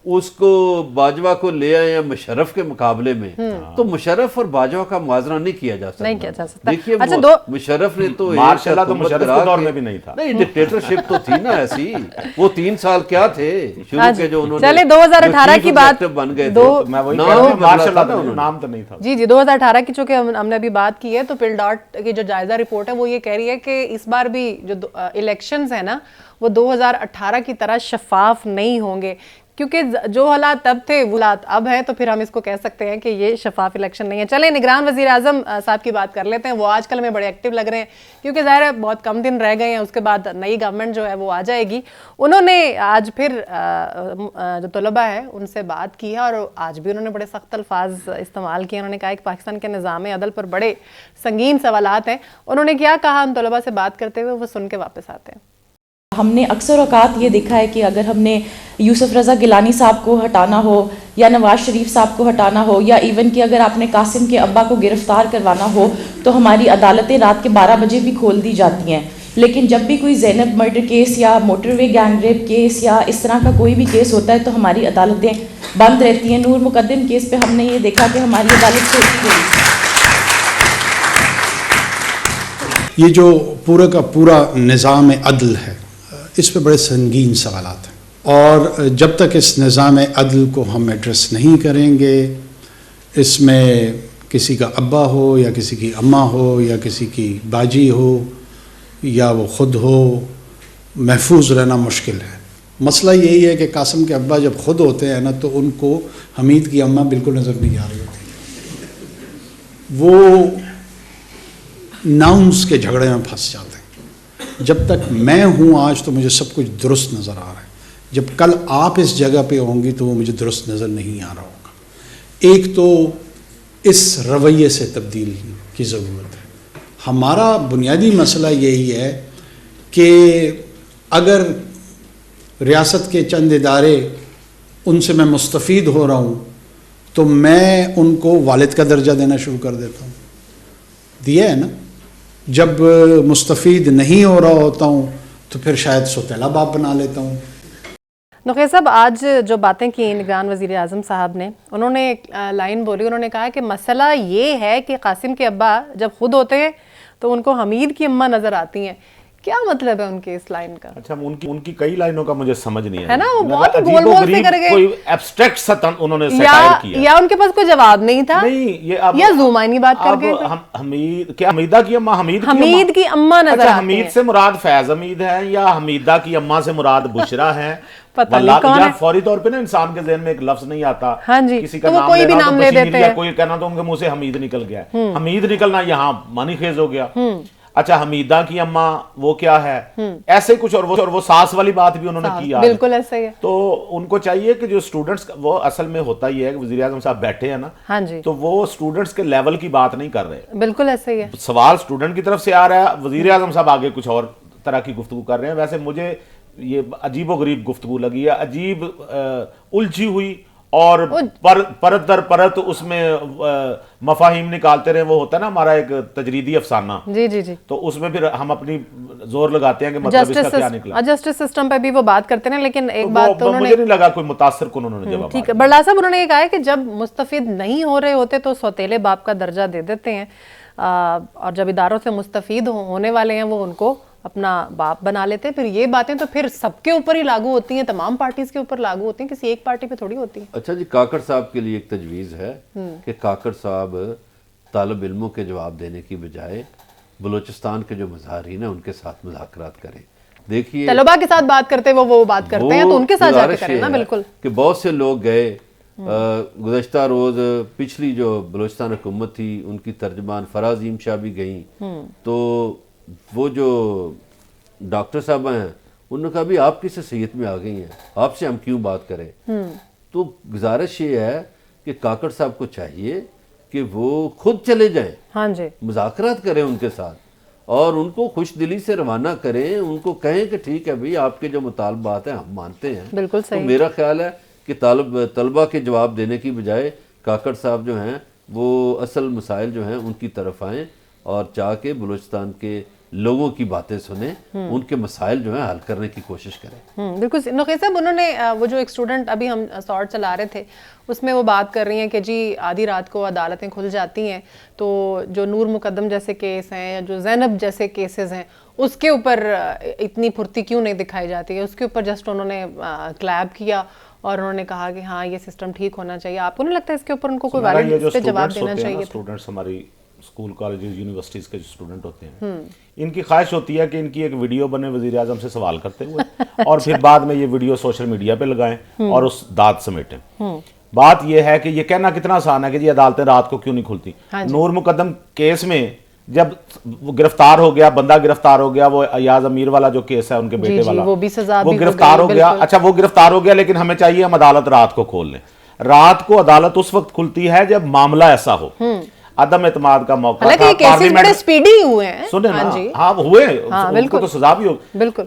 उसको बाजवा को ले आए या मुशर्रफ के मुकाबले में, तो मुशर्रफ और बाजवा का मुआवजा नहीं किया जा सकता। नहीं किया जा सकता। देखिए अच्छा, मुशर्रफ ने तो मार्शल तो मुशर्रफ के दौर में भी नहीं था। नहीं, डिक्टेटरशिप तो थी ना ऐसी। वो 3 साल क्या थे शुरू के जो उन्होंने, चले 2018 की बात बन गए दो- थे। मैं वही नाम कह रहा हूं, भी बदला मार्शल था ना उन्होंने। नाम तो नहीं था। जी 2018 की चूंकि हमने अभी बात की है, तो पिल डॉट की जो जायजा रिपोर्ट है वो ये कह रही है कि इस बार भी जो इलेक्शंस है ना वो 2018 की तरह शफाफ नहीं होंगे, क्योंकि जो हालात तब थे वो हालात अब है, तो फिर हम इसको कह सकते हैं कि ये शफाफ इलेक्शन नहीं है। चलें निगरान वजीर आजम साहब की बात कर लेते हैं। वो आजकल में बड़े एक्टिव लग रहे हैं, क्योंकि ज़ाहिर है बहुत कम दिन रह गए हैं, उसके बाद नई गवर्नमेंट जो है वो आ जाएगी। उन्होंने आज फिर जो तलबा है उनसे बात की है, और आज भी उन्होंने बड़े सख्त अल्फाज इस्तेमाल किए। उन्होंने कहा कि पाकिस्तान के निज़ाम अदल पर बड़े संगीन सवालात हैं। उन्होंने क्या कहा उन तलबा से बात करते हुए, वो सुन के वापस आते हैं। हमने अक्सर औकात ये देखा है कि अगर हमने यूसुफ रज़ा गिलानी साहब को हटाना हो या नवाज शरीफ साहब को हटाना हो, या इवन कि अगर आपने कासिम के अब्बा को गिरफ्तार करवाना हो, तो हमारी अदालतें रात के 12 बजे भी खोल दी जाती हैं। लेकिन जब भी कोई ज़ैनब मर्डर केस या मोटरवे गैंगरेप केस या इस तरह का कोई भी केस होता है तो हमारी अदालतें बंद रहती हैं। नूर मुकद्दम केस पे हमने ये देखा कि हमारी अदालत खोली गई। ये जो पूरा का पूरा निज़ाम अदल है, इस पे बड़े संगीन सवालात हैं, और जब तक इस निज़ाम अदल को हम एड्रेस नहीं करेंगे, इसमें किसी का अब्बा हो या किसी की अम्मा हो या किसी की बाजी हो या वो ख़ुद हो महफूज रहना मुश्किल है। मसला यही है कि कासिम के अब्बा जब खुद होते हैं ना तो उनको हमीद की अम्मा बिल्कुल नज़र नहीं आ रही होती, वो नाउंस के झगड़े में फंस जाते हैं। जब तक मैं हूँ आज तो मुझे सब कुछ दुरुस्त नज़र आ रहा है, जब कल आप इस जगह पे होंगी तो वो मुझे दुरुस्त नज़र नहीं आ रहा होगा। एक तो इस रवैये से तब्दील की ज़रूरत है। हमारा बुनियादी मसला यही है कि अगर रियासत के चंद इदारे उनसे मैं मुस्तफ़ीद हो रहा हूँ तो मैं उनको वालिद का दर्जा देना शुरू कर देता हूँ। दिया है ना। जब मुस्तफ़ीद नहीं हो रहा होता हूँ तो फिर शायद सौतेला बाप बना लेता हूँ। नक़ी साहब, आज जो बातें की निगरान वज़ीर आज़म साहब ने, उन्होंने एक लाइन बोली, उन्होंने कहा कि मसला ये है कि कासिम के अब्बा जब खुद होते हैं तो उनको हमीद की अम्मा नज़र आती हैं। क्या मतलब है उनके इस लाइन का? अच्छा, उनकी कई लाइनों का मुझे समझ नहीं है ना, वो बहुत गोल-गोल से कर गए, कोई एब्स्ट्रैक्ट सा उन्होंने सटायर किया, या उनके पास कोई जवाब नहीं था, नहीं ये अब या ज़ुमानी बात कर गए। हमीद क्या, हमीदा की अम्मा, हमीद की अम्मा नजर आती है। हमीद से मुराद फैज हमीद है या हमीदा की अम्मा से मुराद बुशरा है? पता नहीं कौन है। फौरी तौर पे ना इंसान के ज़हन में एक लफ्ज नहीं आता। हाँ जी, किसी का तो वो नाम कोई भी नाम ले देते हैं, कोई कहना तो उनके मुंह से हमीद निकल गया। हमीद निकलना यहाँ मानी खेज हो गया। अच्छा, हमीदा की अम्मा वो क्या है, ऐसे कुछ, और वो सास वाली बात भी उन्होंने की। बिल्कुल ऐसा ही है। तो उनको चाहिए कि जो स्टूडेंट्स, वो असल में होता ही है कि वज़ीर आज़म साहब बैठे हैं ना, हाँ जी, तो वो स्टूडेंट्स के लेवल की बात नहीं कर रहे। बिल्कुल ऐसा ही है। सवाल स्टूडेंट की तरफ से आ रहा है, वज़ीर आज़म साहब आगे कुछ और तरह की गुफ्तगू कर रहे हैं। वैसे मुझे ये अजीब व गरीब गुफ्तगू लगी है, अजीब उलझी हुई, और परत दर परत उसमें मफाहिम निकालते रहे। वो होता है ना हमारा एक तजरीदी अफसाना, जी जी जी, तो उसमें फिर हम अपनी जोर लगाते हैं कि मतलब इसका क्या निकला। जस्टिस सिस्टम पे भी वो बात करते हैं, लेकिन एक बात तो उन्होंने, मुझे नहीं लगा कोई मुतासर को उन्होंने जवाब। ठीक है, बरला साहब, उन्होंने ये कहा है कि जब मुस्तफिद नहीं हो रहे होते तो सौतेले बाप का दर्जा दे देते हैं, और जब इदारों से मुस्तफिद होने वाले हैं वो उनको अपना बाप बना लेते हैं। फिर ये बातें तो फिर सबके ऊपर ही लागू होती हैं, तमाम पार्टीज के ऊपर लागू होती हैं, किसी एक पार्टी पे थोड़ी होती है। अच्छा जी, काकड़ साहब के लिए एक तजवीज़ है कि काकड़ साहब तालिब इल्मों के जवाब देने की बजाय बलूचिस्तान के जो मज़ाहिरीन हैं उनके साथ मुज़ाकरात करें। देखिए, तलबा के साथ बात करते वो बात करते हैं तो उनके साथ जाके करें ना। बिल्कुल, कि बहुत से लोग गए, गुज़श्ता रोज़ पिछली जो बलूचिस्तान हुकूमत थी उनकी तर्जमान फराज़ीम शाह भी गई, तो वो जो डॉक्टर साहब हैं उन्होंने कहा भी आप किस सैयद में आ गई हैं, आपसे हम क्यों बात करें। तो गुजारिश ये है कि काकड़ साहब को चाहिए कि वो खुद चले जाएं, हाँ जी, मुज़ाकरात करें उनके साथ और उनको खुश दिली से रवाना करें, उनको कहें कि ठीक है भाई, आपके जो मुतालबात हैं हम मानते हैं। बिल्कुल सही। तो मेरा ख्याल है कि तलबा के जवाब देने की बजाय काकड़ साहब जो हैं वो असल मसाइल जो हैं उनकी तरफ आएँ और जाके बलूचिस्तान के लोगों की बातें सुने, उनके मसाइल जो है हल करने की कोशिश करें। बिल्कुल नक़ी साहब, उन्होंने वो जो एक स्टूडेंट अभी हम शॉर्ट चला रहे थे उसमें वो बात कर रही हैं कि जी आधी रात को अदालतें खुल जाती हैं तो जो नूर मुकद्दम जैसे केस हैं या जो ज़ैनब जैसे केसेस हैं उसके ऊपर इतनी फुर्ती क्यों नहीं दिखाई जाती है। उसके ऊपर जस्ट उन्होंने क्लैप किया और उन्होंने कहा कि हाँ ये सिस्टम ठीक होना चाहिए। आपको नहीं लगता इसके ऊपर उनको कोई वैलिड पे जवाब देना चाहिए? स्टूडेंट्स हमारी स्कूल कॉलेजेस यूनिवर्सिटीज़ के जो स्टूडेंट होते हैं, इनकी ख्वाहिश होती है कि इनकी एक वीडियो बने वज़ीर आज़म से सवाल करते हुए और फिर बाद में ये वीडियो सोशल मीडिया पे लगाएं और उस दाद समेटें। बात ये है कि ये कहना कितना आसान है कि जी अदालतें रात को क्यों नहीं खुलती। नूर मुकद्दम केस में जब वो गिरफ्तार हो गया, बंदा गिरफ्तार हो गया, वो अयाज अमीर वाला जो केस है उनके बेटे वाला, वो भी सजा वो गिरफ्तार हो गया। अच्छा, वो गिरफ्तार हो गया, लेकिन हमें चाहिए हम अदालत रात को खोल लें। रात को अदालत उस वक्त खुलती है जब मामला ऐसा हो, अदम एतमाद का मौका था, पार्लियामेंट बड़े स्पीडी हुए हैं, सुने ना, हाँ हुए, उनको तो सजा भी हो। बिल्कुल,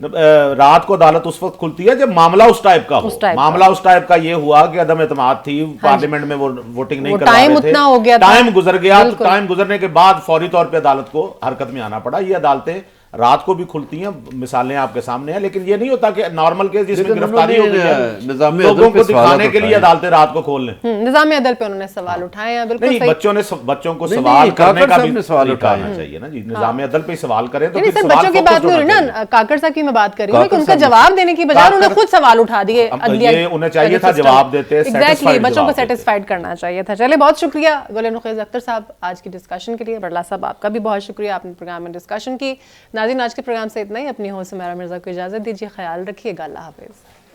रात को अदालत उस वक्त खुलती है जब मामला उस टाइप का हो। मामला उस टाइप का ये हुआ कि अदम एतमाद थी, पार्लियामेंट में वो वोटिंग नहीं करवा रहे थे, टाइम गुजर गया, तो टाइम गुजरने के बाद फौरी तौर पे अदालत को हरकत में आना पड़ा। ये अदालतें रात को भी खुलती हैं, मिसालें आपके सामने हैं, लेकिन ये नहीं होता कि नॉर्मल केस जिसमें गिरफ्तारी हो गई है लोगों को दिखाने के लिए अदालतें रात को खोल लें। निज़ाम अदल पे उन्होंने सवाल उठाए हैं। बिल्कुल नहीं, बच्चों को सवाल करने का भी सवाल उठाना चाहिए ना जी। निज़ाम अदल पे सवाल करें तो सर बच्चों की बात नहीं हो रही ना, काकड़ साहब की मैं बात कर रही हूँ कि उनका जवाब देने की बजाय उन्होंने खुद सवाल उठा दिए। उन्हें चाहिए था जवाब देते, एग्जैक्टली, बच्चों को सेटिस्फाइड करना चाहिए था। चलिए, बहुत शुक्रिया गुल नुखैज़ अख्तर साहब आज की डिस्कशन के लिए। बरला साहब आपका भी बहुत शुक्रिया, आपने प्रोग्राम में डिस्कशन की। नाज़रीन, आज के प्रोग्राम से इतना ही। अपनी होस्ट सुमेरा मिर्ज़ा को इजाज़त दीजिए। ख्याल रखिएगा। अल्लाह हाफ़िज़।